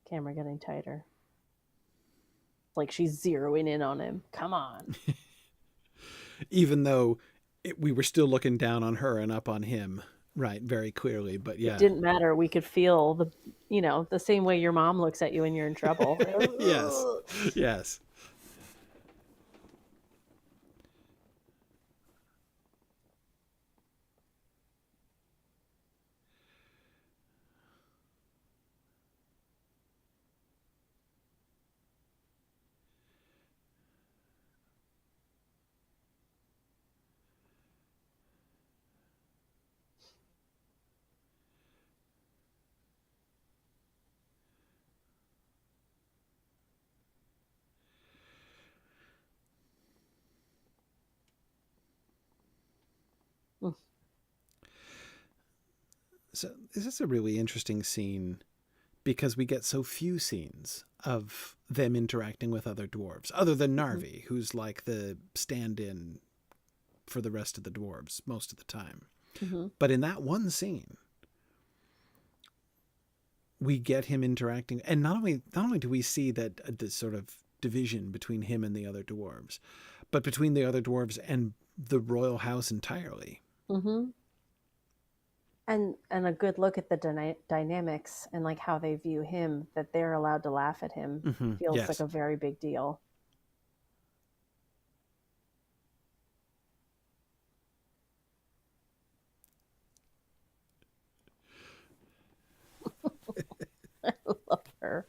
Camera getting tighter. Like she's zeroing in on him. Come on. Even though we were still looking down on her and up on him, right, very clearly. But yeah. It didn't matter. We could feel the same way your mom looks at you when you're in trouble. Yes. Yes. Mm. So this is a really interesting scene because we get so few scenes of them interacting with other dwarves, other than Narvi, who's like the stand-in for the rest of the dwarves most of the time. But in that one scene, we get him interacting, and not only do we see that the sort of division between him and the other dwarves, but between the other dwarves and the royal house entirely. And a good look at the dynamics and like how they view him, that they're allowed to laugh at him, feels like a very big deal. I love her.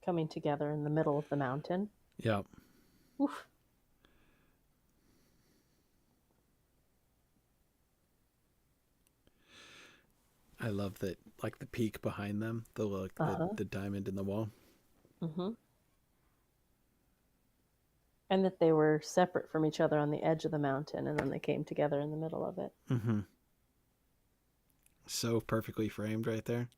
Coming together in the middle of the mountain. Yep. Oof. I love that, like the peak behind them, the diamond in the wall. And that they were separate from each other on the edge of the mountain, and then they came together in the middle of it. So perfectly framed right there.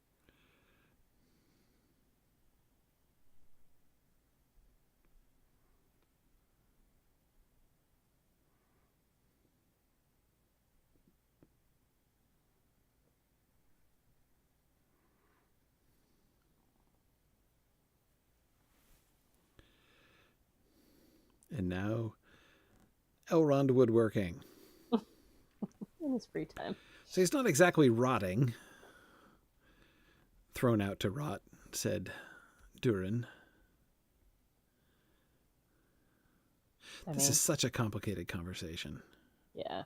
And now, Elrond woodworking. In his free time. So he's not exactly rotting. Thrown out to rot, said Durin. This is such a complicated conversation. Yeah.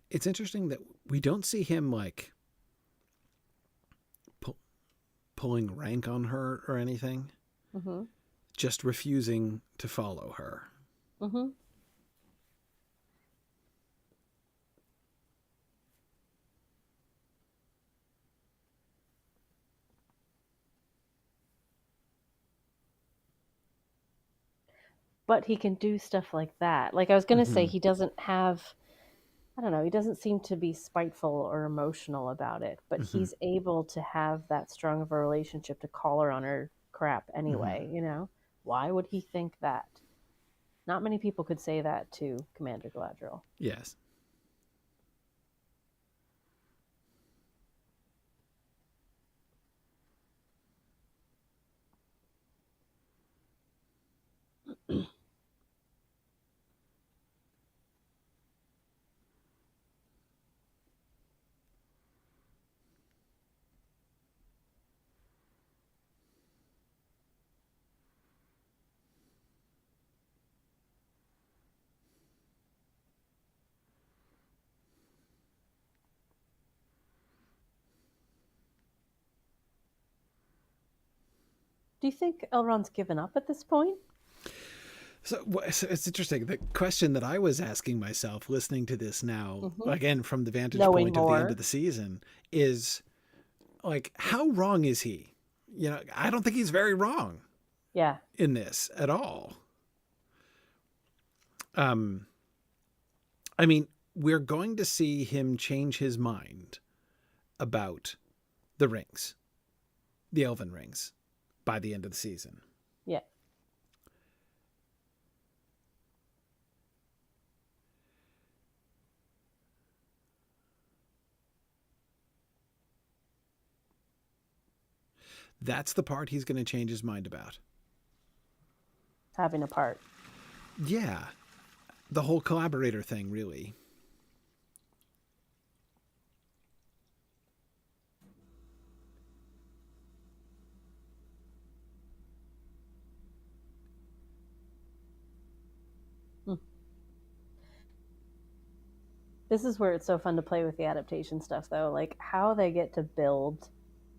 It's interesting that we don't see him like pulling rank on her or anything. Just refusing to follow her. But he can do stuff like that. Like I was going to say, he doesn't have, I don't know, he doesn't seem to be spiteful or emotional about it, but he's able to have that strong of a relationship to call her on her crap anyway, you know? Why would he think that? Not many people could say that to Commander Galadriel. Yes. Do you think Elrond's given up at this point? So it's interesting. The question that I was asking myself listening to this now, again, from the vantage point of the end of the season, is like, how wrong is he? You know, I don't think he's very wrong. Yeah. In this at all. I mean, we're going to see him change his mind about the rings, the elven rings, by the end of the season. Yeah. That's the part he's going to change his mind about. having a part. Yeah. The whole collaborator thing, really. Hmm. This is where it's so fun to play with the adaptation stuff, though. Like how they get to build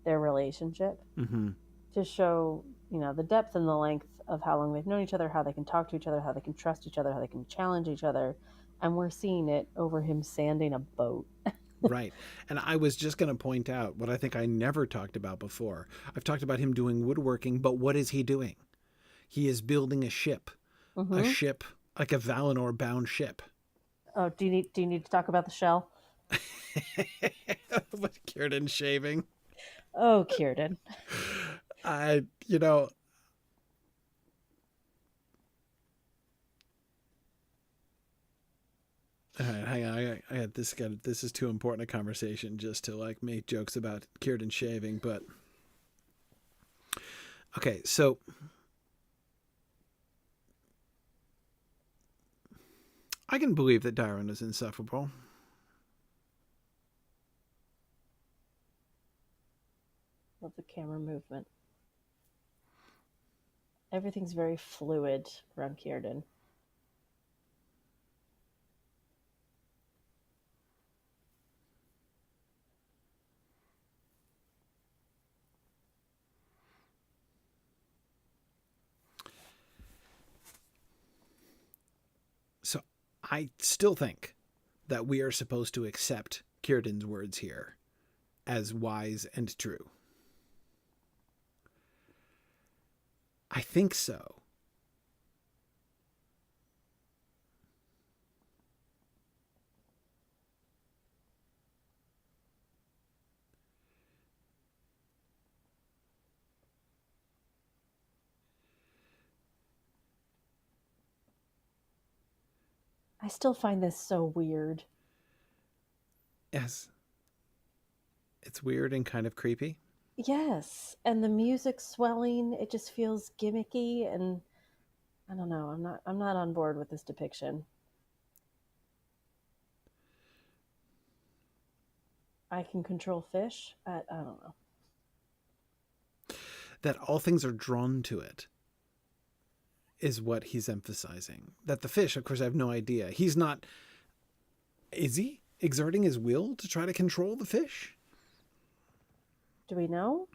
their relationship Mm-hmm. to show, the depth and the length of how long they've known each other, how they can talk to each other, how they can trust each other, how they can challenge each other. And we're seeing it over him sanding a boat. Right. And I was just going to point out what I think I never talked about before. I've talked about him doing woodworking, but what is he doing? He is building a ship. A Mm-hmm. ship, like a Valinor bound ship. Oh, do you need to talk about the shell? What Círdan shaving. Oh, Círdan. I, you know, all right, hang on. I got this. This is too important a conversation just to like make jokes about Círdan shaving. But okay, so I can believe that Darwin is insufferable. Love the camera movement. Everything's very fluid around Círdan. So I still think that we are supposed to accept Círdan's words here as wise and true. I think so. I still find this so weird. Yes. It's weird and kind of creepy. Yes, and the music swelling, it just feels gimmicky, and I don't know. I'm not on board with this depiction. I can control fish. I don't know. That all things are drawn to it is what he's emphasizing. That the fish, of course, I have no idea. He's not. Is he exerting his will to try to control the fish? Do we know?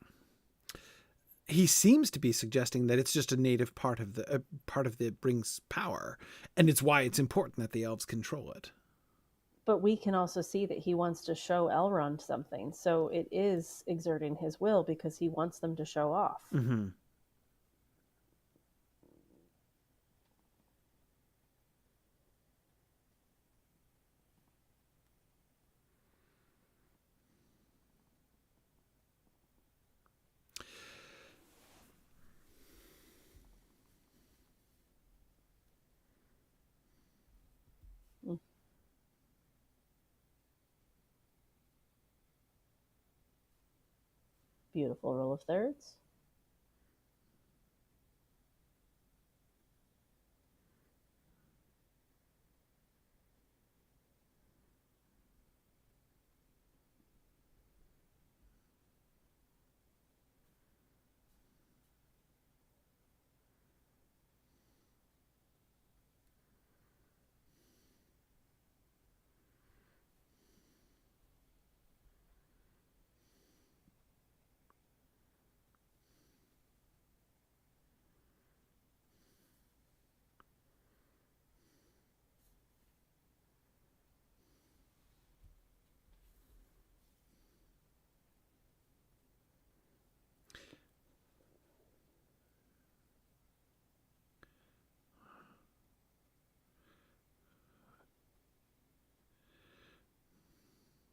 He seems to be suggesting that it's just a native part of that brings power, and it's why it's important that the elves control it. But we can also see that he wants to show Elrond something. So it is exerting his will because he wants them to show off. Mm-hmm. Mm. Beautiful roll of thirds.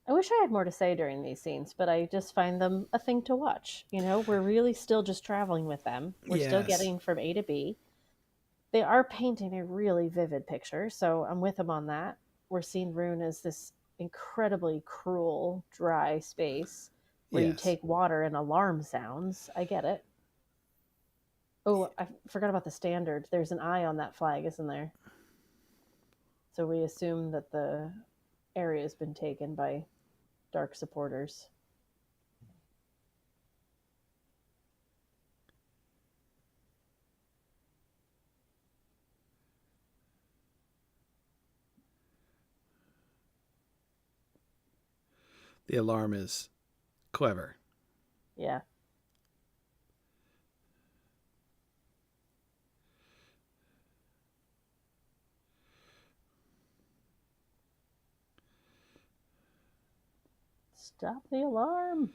I wish I had more to say during these scenes, but I just find them a thing to watch. We're really still just traveling with them. We're still Yes. getting from A to B. They are painting a really vivid picture, so I'm with them on that. We're seeing Rune as this incredibly cruel, dry space where you Yes. take water and alarm sounds. I get it. Oh, I forgot about the standard. There's an eye on that flag, isn't there? So we assume that the area has been taken by dark supporters. The alarm is clever. Yeah. Stop the alarm.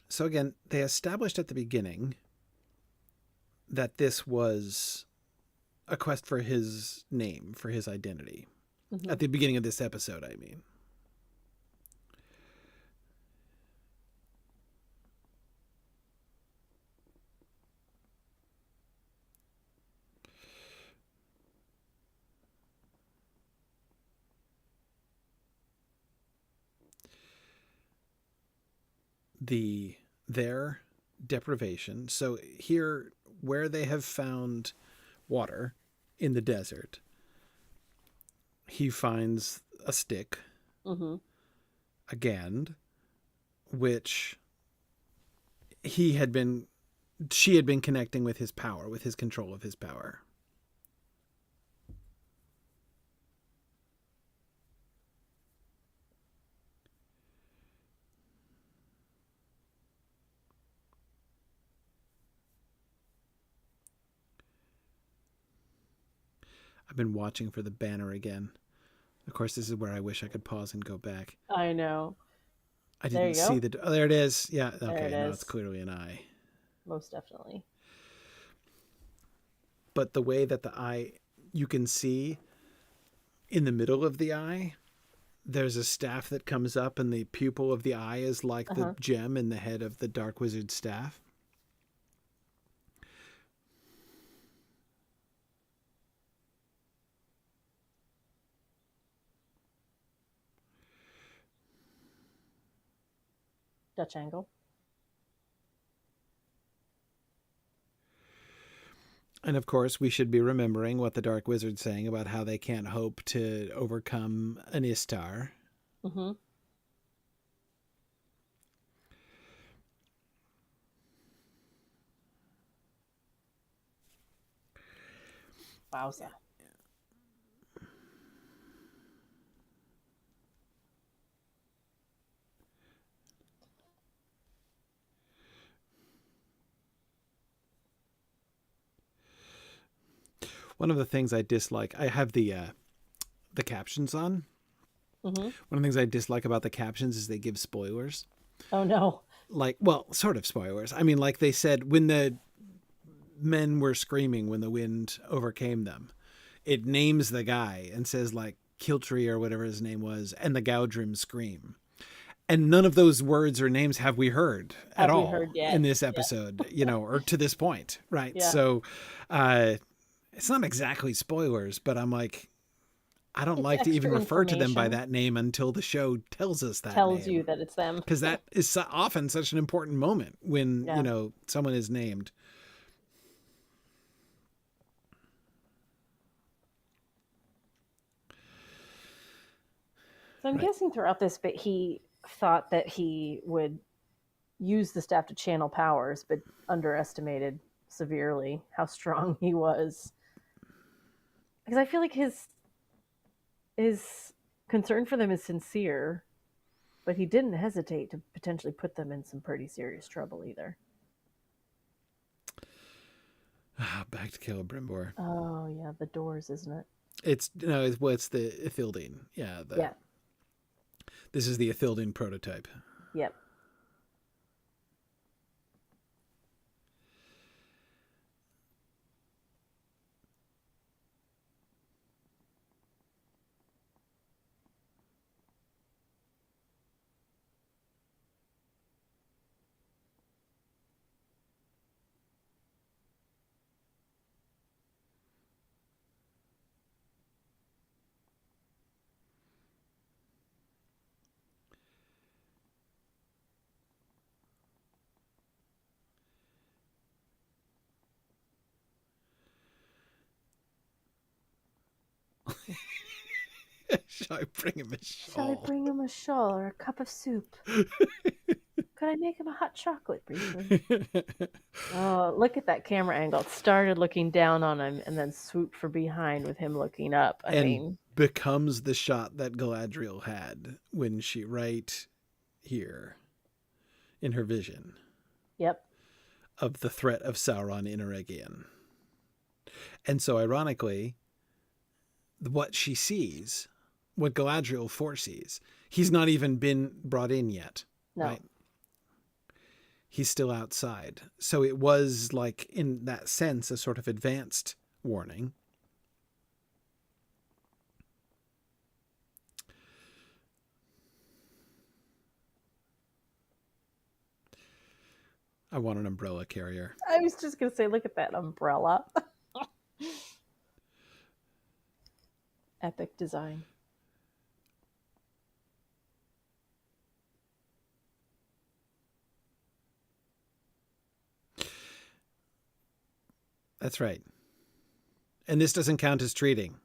So again, they established at the beginning that this was a quest for his name, for his identity. Mm-hmm. At the beginning of this episode, I mean. Their deprivation. So here, where they have found water in the desert, he finds a stick, mm-hmm. a gand, which she had been connecting with his power, with his control of his power. I've been watching for the banner again. Of course, this is where I wish I could pause and go back. I know. I didn't see the... Oh, there it is. Yeah, okay. No, it's clearly an eye. Most definitely. But the way that the eye... You can see in the middle of the eye, there's a staff that comes up, and the pupil of the eye is like the gem in the head of the Dark Wizard's staff. Dutch angle. And of course, we should be remembering what the Dark Wizard's saying about how they can't hope to overcome an Istar. Mm-hmm. Wowza. One of the things I dislike, I have the captions on. Mm-hmm. One of the things I dislike about the captions is they give spoilers. Oh, no. Like, well, sort of spoilers. I mean, like they said, when the men were screaming when the wind overcame them, it names the guy and says, like, Kiltree or whatever his name was, and the Gaudrim scream. And none of those words or names have we heard at all in this episode, or to this point, right? Yeah. So it's not exactly spoilers, but I'm like, I don't like to even refer to them by that name until the show tells us that tells you that it's them. Because that is often such an important moment when, someone is named. So I'm guessing throughout this bit, he thought that he would use the staff to channel powers, but underestimated severely how strong he was. Because I feel like his concern for them is sincere, but he didn't hesitate to potentially put them in some pretty serious trouble either. Back to Celebrimbor. Oh yeah, the doors, isn't it? It's the Ithildine. Yeah. This is the Ithildine prototype. Yep. Shall I bring him a shawl? Shall I bring him a shawl or a cup of soup? Could I make him a hot chocolate briefly? Oh, look at that camera angle. It started looking down on him and then swooped from behind with him looking up. I mean, becomes the shot that Galadriel had when she right here in her vision. Yep. Of the threat of Sauron in Eregion. And so ironically, what she sees, what Galadriel foresees, he's not even been brought in yet. No. Right? He's still outside. So it was like, in that sense, a sort of advanced warning. I want an umbrella carrier. I was just going to say, look at that umbrella. Epic design. That's right. And this doesn't count as treating.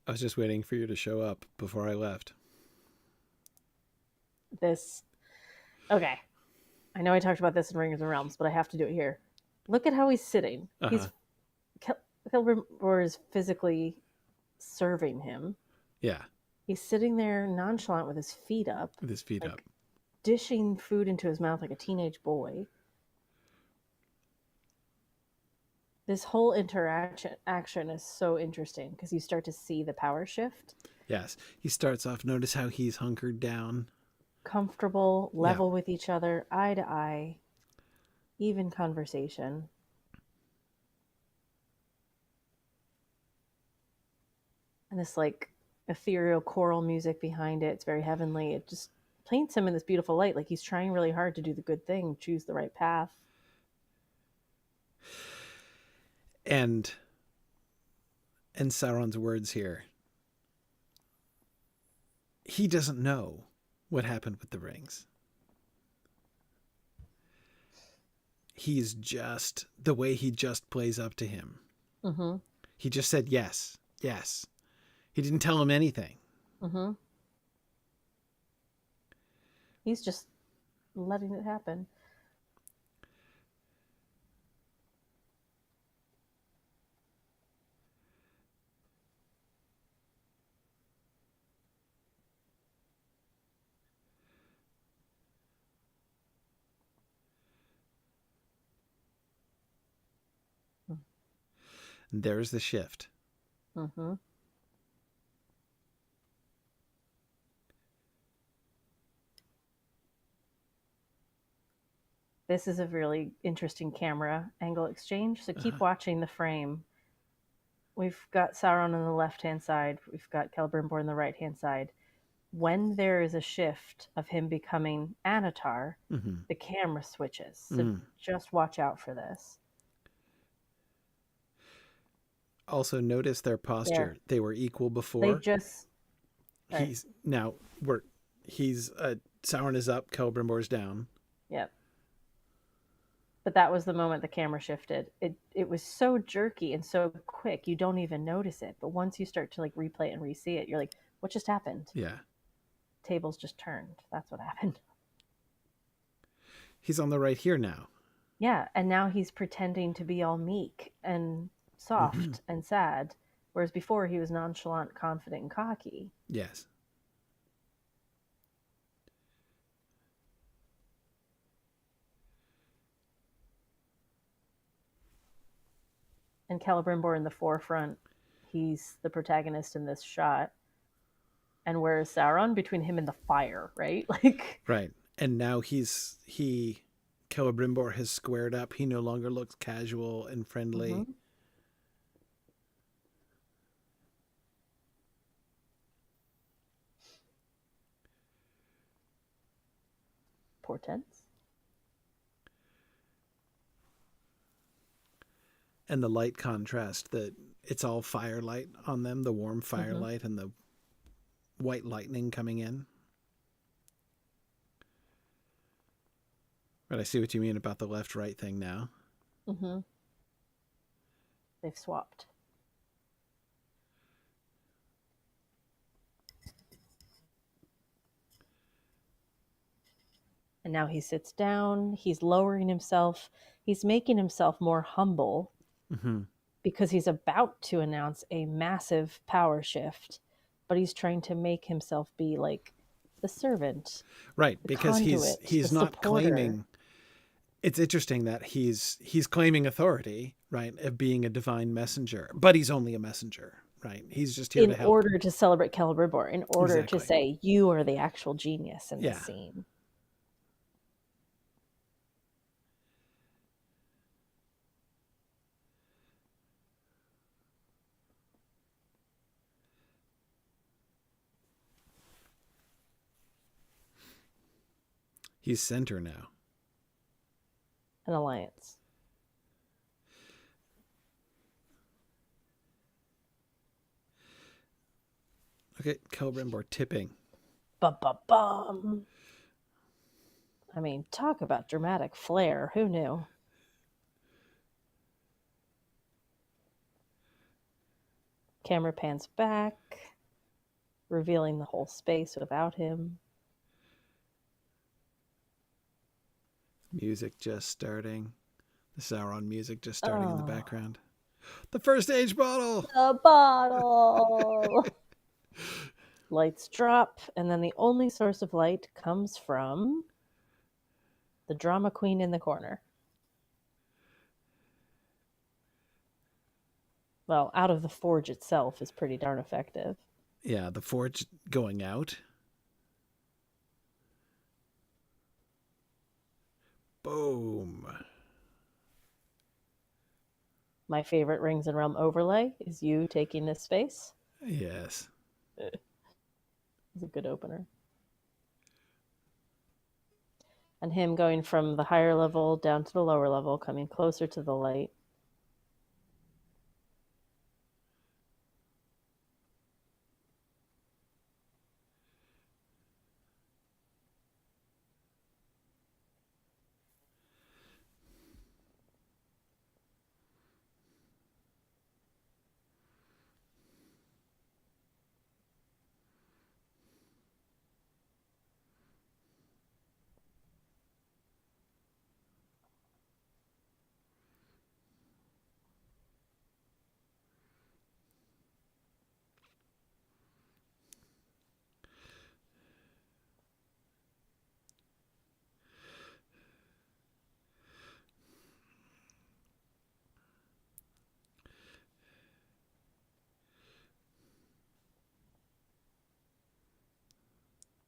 I was just waiting for you to show up before I left. Okay. I know I talked about this in Rings of Realms, but I have to do it here. Look at how he's sitting. Celebrimbor is physically serving him. Yeah. He's sitting there nonchalant with his feet up. Dishing food into his mouth like a teenage boy. This whole interaction is so interesting because you start to see the power shift. Yes. He starts off, notice how he's hunkered down. Comfortable, level with each other, eye to eye, even conversation. And this like ethereal choral music behind it. It's very heavenly. It just paints him in this beautiful light. Like he's trying really hard to do the good thing, choose the right path. And Sauron's words here. He doesn't know what happened with the rings. He's just, the way he just plays up to him. Mm-hmm. He just said yes, yes. He didn't tell him anything. Mm-hmm. He's just letting it happen. And there's the shift. Mm-hmm. This is a really interesting camera angle exchange. So keep watching the frame. We've got Sauron on the left-hand side. We've got Celebrimbor on the right-hand side. When there is a shift of him becoming Anatar, the camera switches. So just watch out for this. Also notice their posture. There. They were equal before. They just... Sauron is up, Celebrimbor's down. Yep. But that was the moment the camera shifted. It was so jerky and so quick, you don't even notice it. But once you start to like replay it and re-see it, you're like, what just happened? Yeah. Tables just turned. That's what happened. He's on the right here now. Yeah, and now he's pretending to be all meek and soft and sad, whereas before he was nonchalant, confident, and cocky. Yes. And Celebrimbor in the forefront, he's the protagonist in this shot. And where is Sauron? Between him and the fire, right? Like, right. And now Celebrimbor has squared up. He no longer looks casual and friendly. Mm-hmm. Portents. And the light contrast, that it's all firelight on them, the warm firelight and the white lightning coming in. But I see what you mean about the left-right thing now. Mm-hmm. They've swapped. And now he sits down. He's lowering himself. He's making himself more humble because he's about to announce a massive power shift, but he's trying to make himself be like the servant. Right, because conduit, he's not supporter. Claiming. It's interesting that he's claiming authority, right, of being a divine messenger, but he's only a messenger, right? He's just here to help. In order to celebrate Celebrimbor, in order to say, you are the actual genius in this scene. He's center now. An alliance. Okay, Celebrimbor tipping. Ba-ba-bum. I mean, talk about dramatic flair. Who knew? Camera pans back, revealing the whole space without him. Music just starting. The Sauron music just starting in the background. The first age bottle! The bottle! Lights drop, and then the only source of light comes from the drama queen in the corner. Well, out of the forge itself is pretty darn effective. Yeah, the forge going out. Boom. My favorite Rings and Realm overlay is you taking this space. Yes. It's a good opener. And him going from the higher level down to the lower level, coming closer to the light.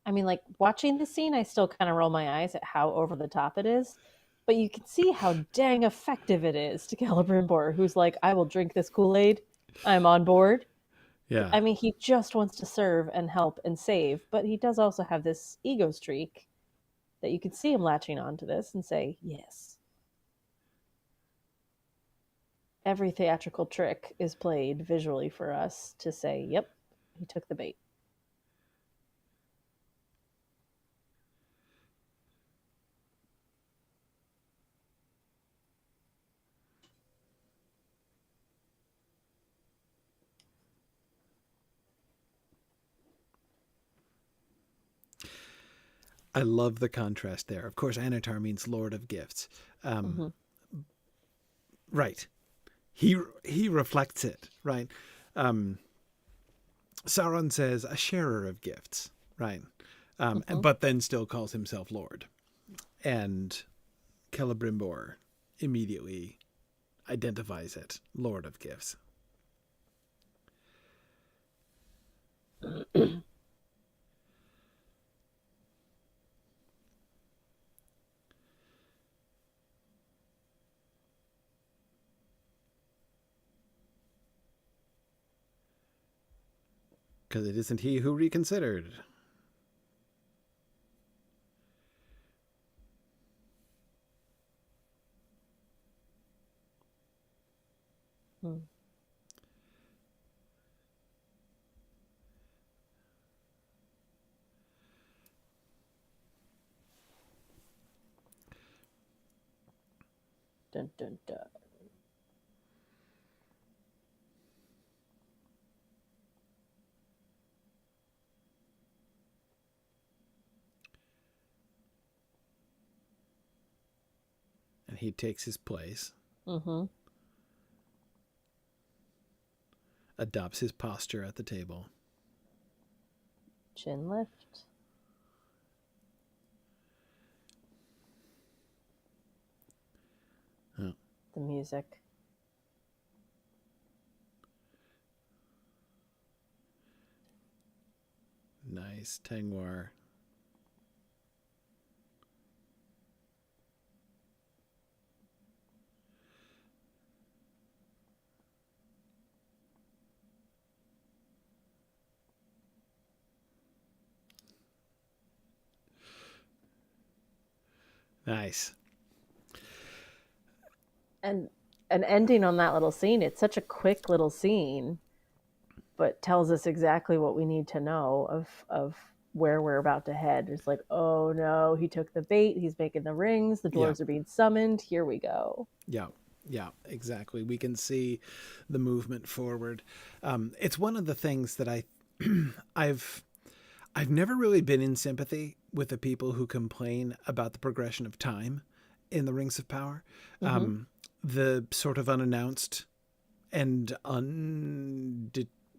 I mean, like, watching the scene, I still kind of roll my eyes at how over the top it is. But you can see how dang effective it is to Celebrimbor, who's like, I will drink this Kool-Aid. I'm on board. Yeah. I mean, he just wants to serve and help and save, but he does also have this ego streak that you can see him latching onto this and say, yes. Every theatrical trick is played visually for us to say, yep, he took the bait. I love the contrast there. Of course, Anatar means Lord of Gifts. Right. He reflects it, right? Sauron says a sharer of gifts, right? But then still calls himself Lord. And Celebrimbor immediately identifies it, Lord of Gifts. Because it isn't he who reconsidered. Dun, dun, dun. And he takes his place. Adopts his posture at the table. Chin lift. Oh. The music. Nice. Tengwar. Nice. And ending on that little scene, it's such a quick little scene, but tells us exactly what we need to know of where we're about to head. It's like, oh no, he took the bait, he's making the rings, the dwarves are being summoned, here we go. Yeah, exactly. We can see the movement forward. It's one of the things that I've never really been in sympathy with the people who complain about the progression of time in the Rings of Power. The sort of unannounced and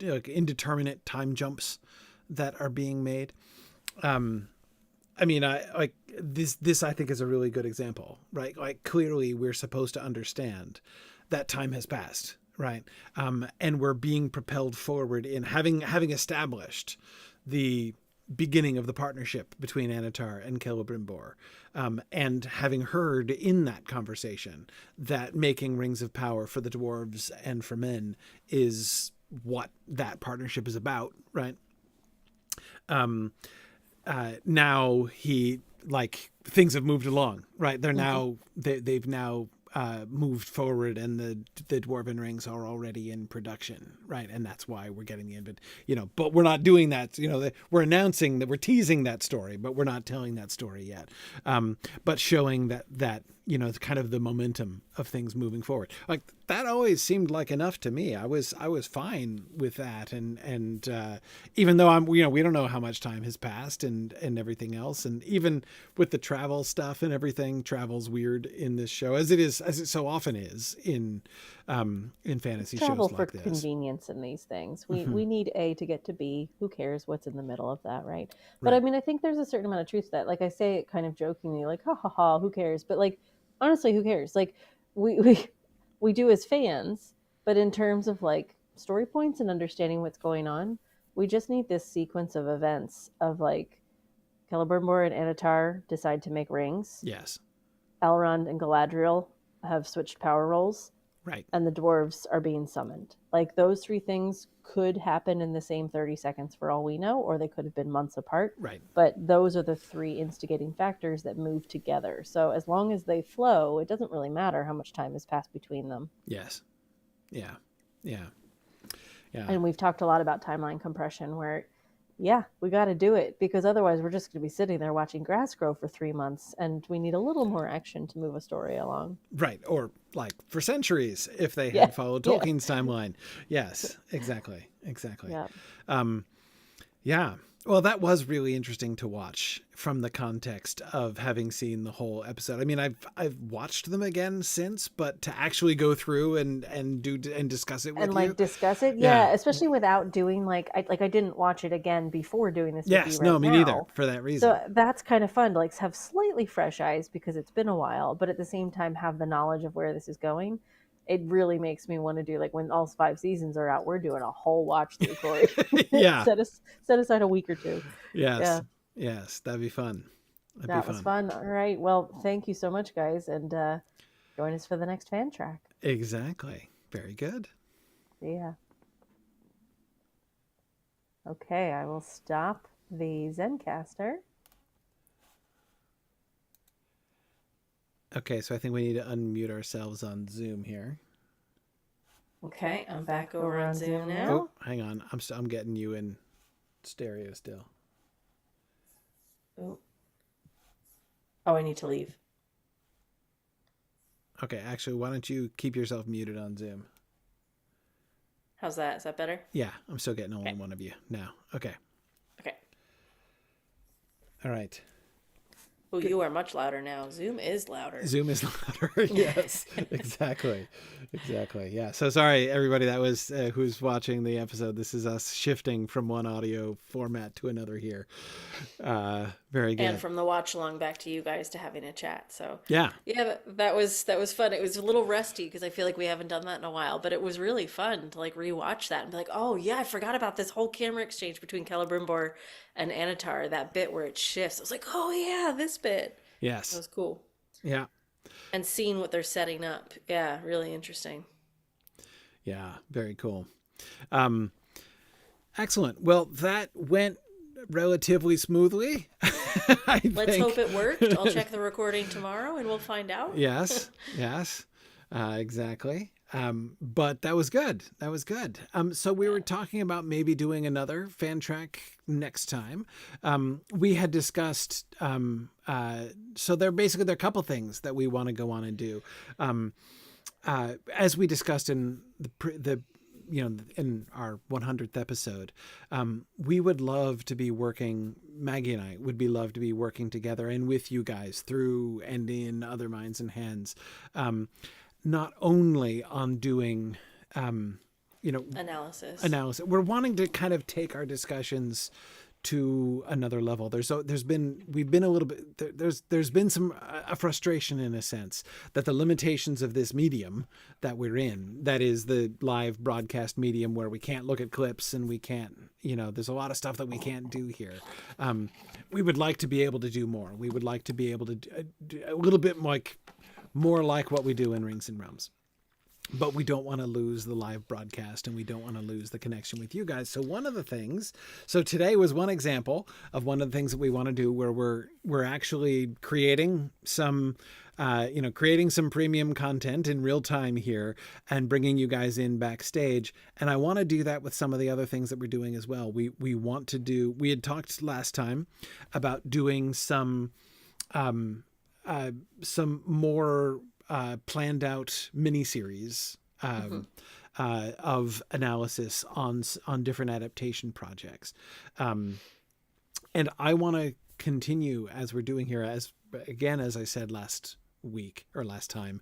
indeterminate time jumps that are being made. I mean, this I think is a really good example, right? Like clearly we're supposed to understand that time has passed, right? And we're being propelled forward in having established the beginning of the partnership between Anatar and Celebrimbor, and having heard in that conversation that making Rings of Power for the dwarves and for men is what that partnership is about, right? Now things have moved along, right? They're now they've now moved forward, and the dwarven rings are already in production, right? And that's why we're getting the invite, but we're not doing that. We're announcing that we're teasing that story, but we're not telling that story yet. But showing that kind of the momentum of things moving forward, like that always seemed like enough to me. I was fine with that, and even though we don't know how much time has passed and everything else, and even with the travel stuff and everything, travel's weird in this show, as it so often is in fantasy travel shows like for this. Convenience in these things. We need A to get to B. Who cares what's in the middle of that, right? But Right. I mean, I think there's a certain amount of truth to that. Like I say it kind of jokingly, like ha ha ha, who cares? But like honestly, who cares? Like we do as fans, but in terms of like story points and understanding what's going on, we just need this sequence of events of like Celebrimbor and Anatar decide to make rings. Yes. Elrond and Galadriel have switched power roles. Right. And the dwarves are being summoned. Like those three things could happen in the same 30 seconds for all we know, or they could have been months apart. Right. But those are the three instigating factors that move together. So as long as they flow, it doesn't really matter how much time has passed between them. Yes. Yeah. And we've talked a lot about timeline compression where, we got to do it because otherwise we're just going to be sitting there watching grass grow for 3 months, and we need a little more action to move a story along. Right. Or like for centuries, if they had followed Tolkien's timeline. Yes, exactly. Yeah. Yeah. Well, that was really interesting to watch from the context of having seen the whole episode. I mean, I've watched them again since, but to actually go through and discuss it with and like you. discuss it, yeah, especially without doing I didn't watch it again before doing this with you right no, me now. neither, for that reason. So that's kind of fun to like have slightly fresh eyes because it's been a while, but at the same time have the knowledge of where this is going. It really makes me want to do, like, when all 5 seasons are out, we're doing a whole watch through, Corey. Yeah. set aside a week or two. Yes. Yeah. Yes, that'd be fun. That was fun. All right. Well, thank you so much, guys, and join us for the next FanTrack. Exactly. Very good. Yeah. Okay, I will stop the Zencaster. Okay, so I think we need to unmute ourselves on Zoom here. Okay, I'm back over on Zoom now. Oh, hang on. I'm getting you in stereo still. Oh, I need to leave. Okay, actually, why don't you keep yourself muted on Zoom? How's that? Is that better? Yeah, I'm still getting only one of you now. Okay. Okay. All right. Well, you are much louder now. Zoom is louder. Zoom is louder. Yes, exactly. Exactly. Yeah. So sorry, everybody that was who's watching the episode. This is us shifting from one audio format to another here. Very good. And from the watch along back to you guys to having a chat. So yeah, that was fun. It was a little rusty because I feel like we haven't done that in a while, but it was really fun to like rewatch that and be like, oh yeah, I forgot about this whole camera exchange between Celebrimbor and Anatar, that bit where it shifts. I was like, oh yeah, this bit. Yes. That was cool. Yeah. And seeing what they're setting up. Yeah, really interesting. Yeah, very cool. Excellent. Well, that went relatively smoothly. Let's hope it worked. I'll check the recording tomorrow and we'll find out. Yes. Yes. Exactly. But that was good. That was good. So we were talking about maybe doing another FanTrack next time. We had discussed, so there are a couple things that we want to go on and do. As we discussed in in our 100th episode, we would love to be working, Maggie and I would love to be working together and with you guys through and in Other Minds and Hands, not only on doing, analysis. We're wanting to kind of take our discussions to another level. There's been some a frustration in a sense that the limitations of this medium that we're in, that is the live broadcast medium where we can't look at clips and we can't, there's a lot of stuff that we can't do here. We would like to be able to do more. We would like to be able to do a little bit more like what we do in Rings and Realms. But we don't want to lose the live broadcast and we don't want to lose the connection with you guys. So today was one example of one of the things that we want to do where we're actually creating some premium content in real time here and bringing you guys in backstage. And I want to do that with some of the other things that we're doing as well. We had talked last time about doing some more planned out miniseries of analysis on different adaptation projects. And I want to continue as we're doing here, as I said last week or last time,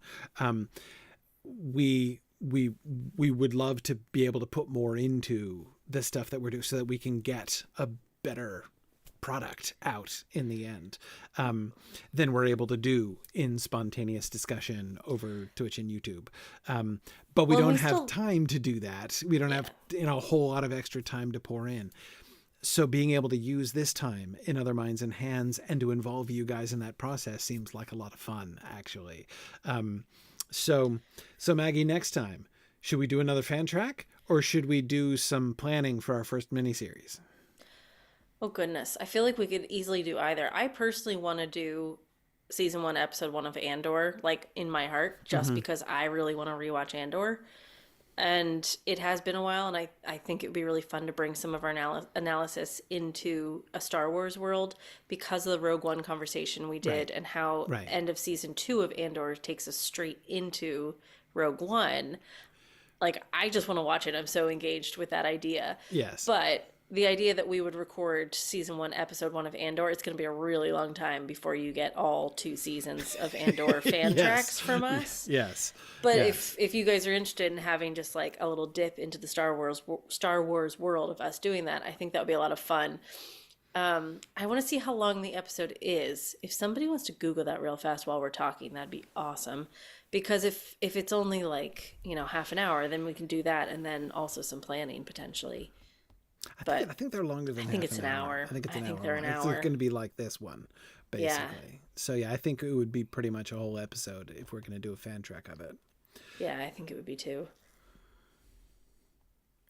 we would love to be able to put more into the stuff that we're doing so that we can get a better product out in the end than we're able to do in spontaneous discussion over Twitch and YouTube. But we don't have time to do that. We don't have a whole lot of extra time to pour in. So being able to use this time in Other Minds and Hands and to involve you guys in that process seems like a lot of fun, actually. So Maggie, next time, should we do another FanTrack or should we do some planning for our first miniseries? Oh, goodness. I feel like we could easily do either. I personally want to do season 1, episode 1 of Andor, in my heart, just because I really want to rewatch Andor. And it has been a while, and I think it would be really fun to bring some of our analysis into a Star Wars world because of the Rogue One conversation we did and how end of season 2 of Andor takes us straight into Rogue One. I just want to watch it. I'm so engaged with that idea. Yes. But the idea that we would record season 1, episode 1 of Andor, it's going to be a really long time before you get all 2 seasons of Andor fan tracks from us. Yes. But yes. if you guys are interested in having just like a little dip into the Star Wars world of us doing that, I think that would be a lot of fun. I want to see how long the episode is. If somebody wants to Google that real fast while we're talking, that'd be awesome. Because if it's only like, half an hour, then we can do that, and then also some planning potentially. I think they're longer than. I think it's an hour. I think it's an hour. They're an hour. It's going to be like this one, basically. Yeah. So yeah, I think it would be pretty much a whole episode if we're going to do a fan track of it. Yeah, I think it would be too.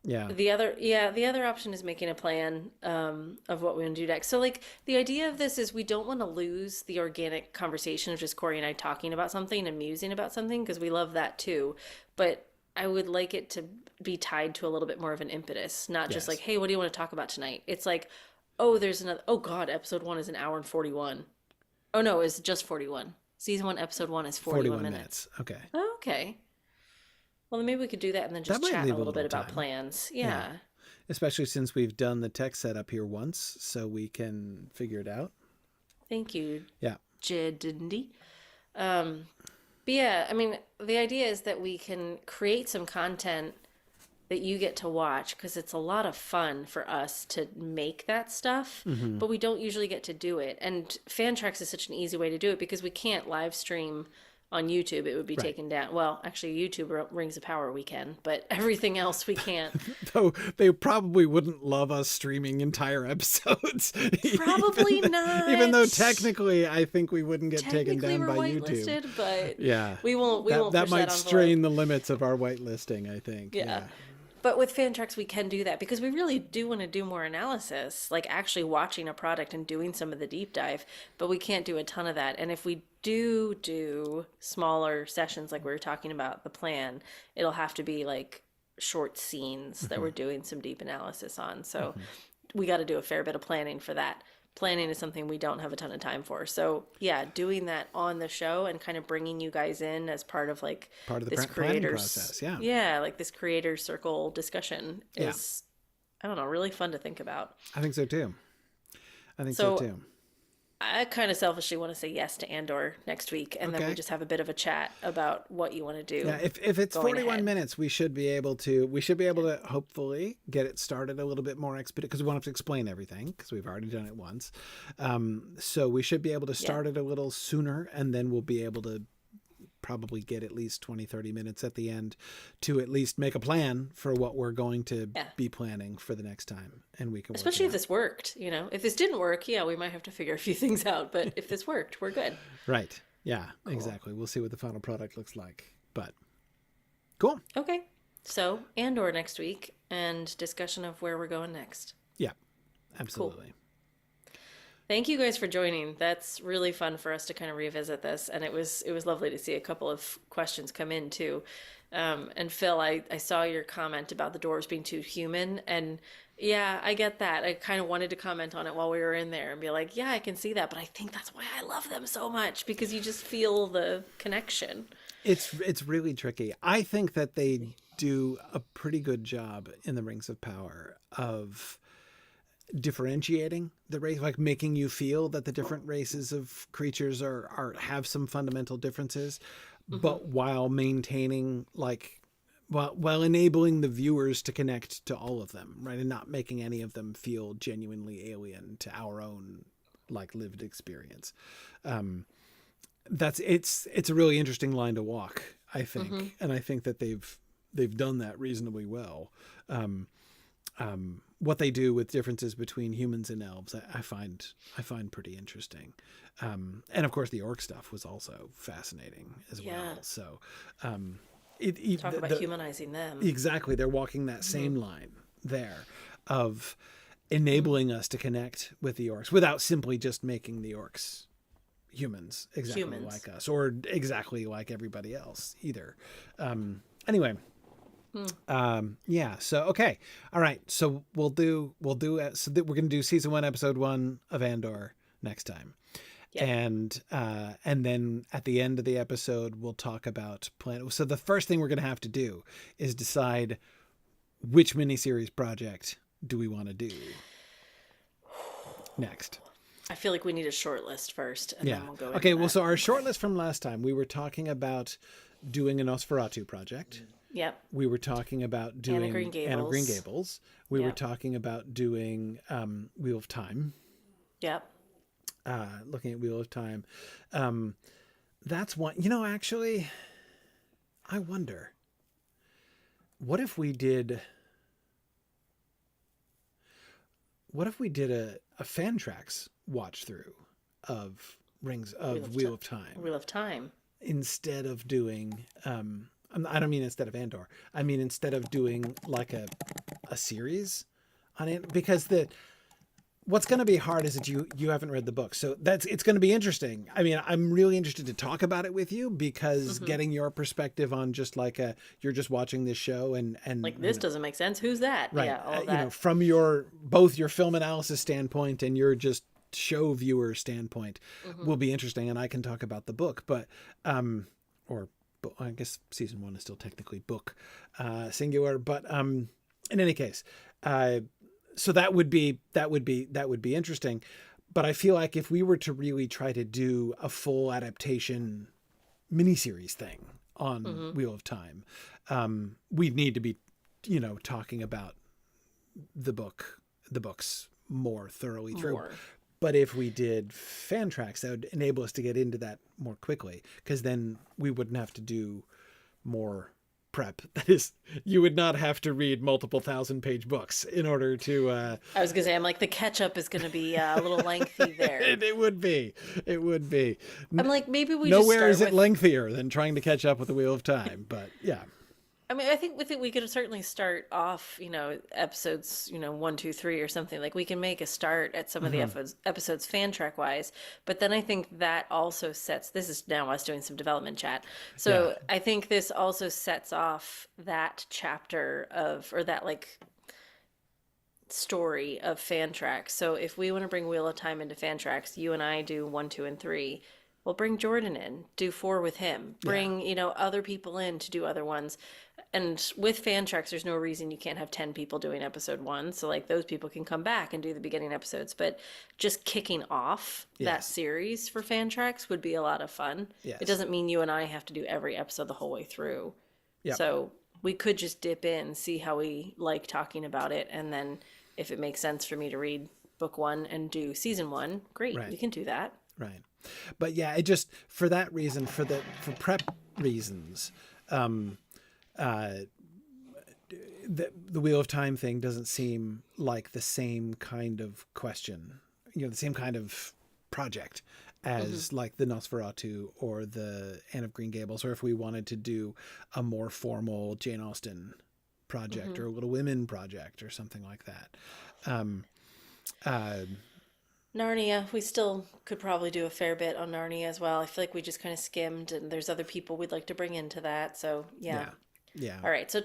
Yeah. The other option is making a plan of what we want to do next. So like the idea of this is we don't want to lose the organic conversation of just Corey and I talking about something and musing about something, because we love that too. But I would like it to be tied to a little bit more of an impetus, not just like, hey, what do you want to talk about tonight? It's like, oh, there's another, oh God, episode 1 is an hour and 41. Oh no, it's just 41. Season 1, episode 1 is 41 minutes. Okay. Oh, okay. Well, then maybe we could do that and then just chat a little bit about plans. Yeah. Especially since we've done the tech setup here once, so we can figure it out. Thank you. Yeah. Jedindy. But yeah, I mean, the idea is that we can create some content that you get to watch, because it's a lot of fun for us to make that stuff, but we don't usually get to do it. And FanTrack is such an easy way to do it, because we can't live stream on YouTube. It would be taken down. Well, actually, YouTube Rings of Power we can, but everything else we can't. Though they probably wouldn't love us streaming entire episodes. Probably not. Even though technically, I think we wouldn't get taken down by YouTube. But yeah, we won't. That might strain the limits of our whitelisting, I think. Yeah. But with FanTracks, we can do that, because we really do want to do more analysis, like actually watching a product and doing some of the deep dive, but we can't do a ton of that. And if we do smaller sessions like we were talking about the plan, it'll have to be like short scenes that we're doing some deep analysis on. So we got to do a fair bit of planning for that. Planning is something we don't have a ton of time for. So yeah, doing that on the show and kind of bringing you guys in as part of the planning process. Yeah, like this creator circle discussion is, I don't know, really fun to think about. I think so too. I kind of selfishly want to say yes to Andor next week, and then we just have a bit of a chat about what you want to do. Yeah, if it's 41 minutes, we should be able to hopefully get it started a little bit more expeditious, because we won't have to explain everything, because we've already done it once. So we should be able to start it a little sooner, and then we'll be able to probably get at least 20-30 minutes at the end to at least make a plan for what we're going to be planning for the next time, and we can especially if this worked. If this didn't work, we might have to figure a few things out, but if this worked, we're good. Right. Yeah, cool. Exactly. We'll see what the final product looks like, but cool. Okay, so Andor next week, and discussion of where we're going next. Yeah, absolutely. Cool. Thank you guys for joining. That's really fun for us to kind of revisit this, and it was lovely to see a couple of questions come in too. And Phil, I saw your comment about the dwarves being too human, and yeah, I get that. I kind of wanted to comment on it while we were in there and be like, yeah, I can see that, but I think that's why I love them so much, because you just feel the connection. It's really tricky. I think that they do a pretty good job in the Rings of Power of differentiating the race, like making you feel that the different races of creatures have some fundamental differences, but while maintaining while enabling the viewers to connect to all of them, right, and not making any of them feel genuinely alien to our own lived experience. It's a really interesting line to walk, I think, and I think that they've done that reasonably well. What they do with differences between humans and elves, I find pretty interesting. And of course the orc stuff was also fascinating as well. So, talk about humanizing them. Exactly. They're walking that same line there of enabling us to connect with the orcs without simply just making the orcs humans like us, or exactly like everybody else either. Anyway. So okay, all right, so we'll do so that we're gonna do season 1 episode 1 of Andor next time. And then at the end of the episode we'll talk about plan. So the first thing we're gonna have to do is decide which miniseries project do we want to do next? I feel like we need a short list first, and then we'll go into Okay, well, that. so our short list from last time, we were talking about doing a Nosferatu project. Yep. We were talking about doing Anne of Green Gables. We were talking about doing Wheel of Time. Yep. Looking at Wheel of Time. That's one. Actually, I wonder, what if we did a FanTrack's watch through of Wheel of Time? Wheel of Time. Instead of doing I don't mean instead of Andor. I mean instead of doing like a series on it, because what's going to be hard is that you haven't read the book. So it's going to be interesting. I mean, I'm really interested to talk about it with you, because getting your perspective on just like you're just watching this show and like, this doesn't make sense. Who's that? Right. Yeah, all that. From both your film analysis standpoint and your just show viewer standpoint will be interesting. And I can talk about the book, but, I guess season 1 is still technically book, singular, but, in any case, so that would be interesting. But I feel like if we were to really try to do a full adaptation miniseries thing on Wheel of Time, we'd need to be, talking about the books more thoroughly through. But if we did FanTracks, that would enable us to get into that more quickly, because then we wouldn't have to do more prep. That is, you would not have to read multiple 1,000-page books in order to... I was going to say, I'm like, the catch-up is going to be a little lengthy there. It would be. I'm like, maybe we Nowhere is it lengthier than trying to catch up with the Wheel of Time, but yeah. I mean, I think with it, we could certainly start off, episodes, 1, 2, 3 or something. Like, we can make a start at some of the episodes FanTrack wise. But then I think that also this is now us doing some development chat. So I think this also sets off that chapter or that like story of FanTrack. So if we want to bring Wheel of Time into FanTracks, you and I do 1, 2, and 3. Well, bring Jordan in, do 4 with him, bring, other people in to do other ones. And with FanTracks, there's no reason you can't have 10 people doing episode 1. So like those people can come back and do the beginning episodes, but just kicking off that series for FanTracks would be a lot of fun. Yes. It doesn't mean you and I have to do every episode the whole way through. Yep. So we could just dip in, see how we like talking about it. And then if it makes sense for me to read book 1 and do season 1, great. We can do that. Right. But yeah, it just, for that reason, for prep reasons, the Wheel of Time thing doesn't seem like the same kind of question, the same kind of project as like the Nosferatu or the Anne of Green Gables, or if we wanted to do a more formal Jane Austen project or a Little Women project or something like that. Narnia, we still could probably do a fair bit on Narnia as well. I feel like we just kind of skimmed, and there's other people we'd like to bring into that. So yeah. All right. So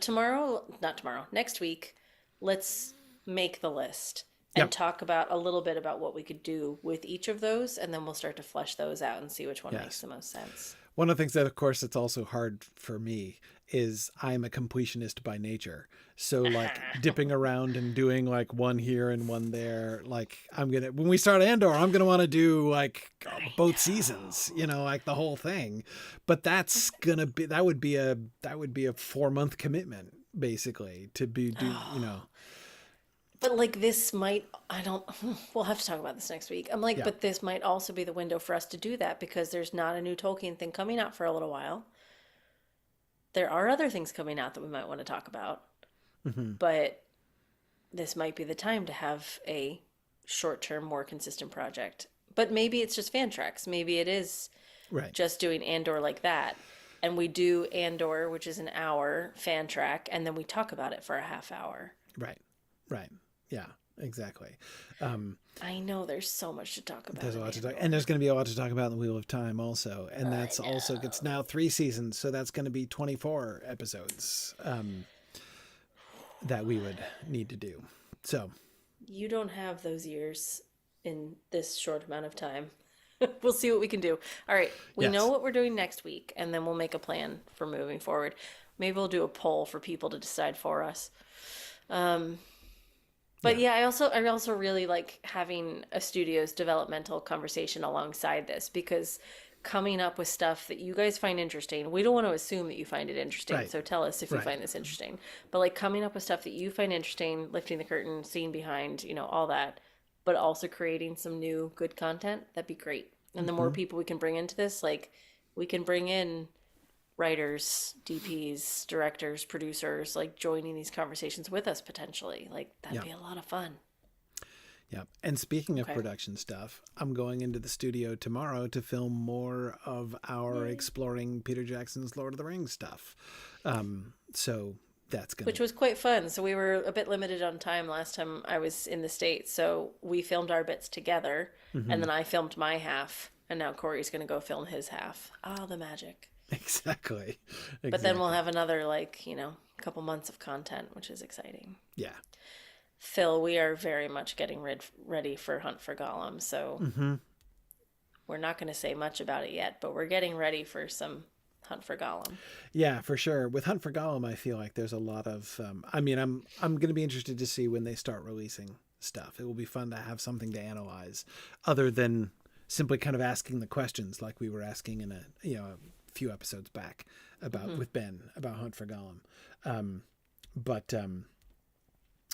next week, let's make the list and talk about a little bit about what we could do with each of those. And then we'll start to flesh those out and see which one makes the most sense. One of the things that, of course, it's also hard for me is I'm a completionist by nature. So like dipping around and doing like one here and one there, like when we start Andor, I'm going to want to do like both seasons, like the whole thing. But that would be a 4-month commitment basically to But like this might, we'll have to talk about this next week. I'm like, but this might also be the window for us to do that, because there's not a new Tolkien thing coming out for a little while. There are other things coming out that we might want to talk about, but this might be the time to have a short-term, more consistent project. But maybe it's just FanTracks. Maybe it is just doing Andor like that. And we do Andor, which is an hour FanTrack, and then we talk about it for a half hour. Right. Yeah, exactly. I know there's so much to talk about. There's a lot to talk, and there's going to be a lot to talk about in the Wheel of Time also, and that's also, it's now 3 seasons, so that's going to be 24 episodes that we would need to do. So you don't have those years in this short amount of time. We'll see what we can do. All right, we know what we're doing next week, and then we'll make a plan for moving forward. Maybe we'll do a poll for people to decide for us. But yeah, I also really like having a studio's developmental conversation alongside this, because coming up with stuff that you guys find interesting, we don't want to assume that you find it interesting. Right. So tell us if you Right. find this interesting. But like coming up with stuff that you find interesting, lifting the curtain, seeing behind, all that, but also creating some new good content, that'd be great. And the more people we can bring into this, like we can bring in writers, DPs, directors, producers, like joining these conversations with us potentially. Like that'd be a lot of fun. Yeah. And speaking of Okay. production stuff, I'm going into the studio tomorrow to film more of our exploring Peter Jackson's Lord of the Rings stuff. So that's going Which was quite fun. So we were a bit limited on time last time I was in the States. So we filmed our bits together, and then I filmed my half, and now Corey's going to go film his half. Oh, the magic. Exactly. But then we'll have another, couple months of content, which is exciting. Yeah. Phil, we are very much getting ready for Hunt for Gollum, so we're not going to say much about it yet, but we're getting ready for some Hunt for Gollum. Yeah, for sure. With Hunt for Gollum, I feel like there's a lot of. I'm going to be interested to see when they start releasing stuff. It will be fun to have something to analyze, other than simply kind of asking the questions like we were asking in a few episodes back about with Ben about Hunt for Gollum.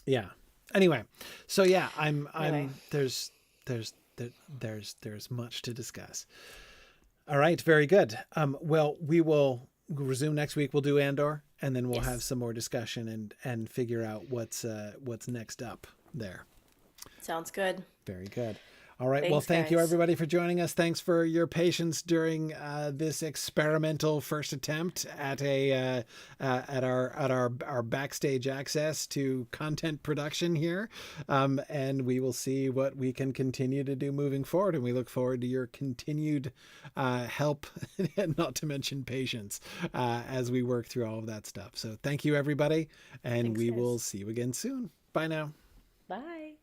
Yeah. Anyway, so yeah, Anyway. there's much to discuss. All right, very good. Well, we will resume next week. We'll do Andor, and then we'll have some more discussion and figure out what's next up there. Sounds good. Very good. All right. Thanks, Well, thank you guys. everybody for joining us. Thanks for your patience during this experimental first attempt at our backstage access to content production here. And we will see what we can continue to do moving forward. And we look forward to your continued help, not to mention patience, as we work through all of that stuff. So thank you, everybody. And Thanks, we guys. will see you again soon. Bye now. Bye.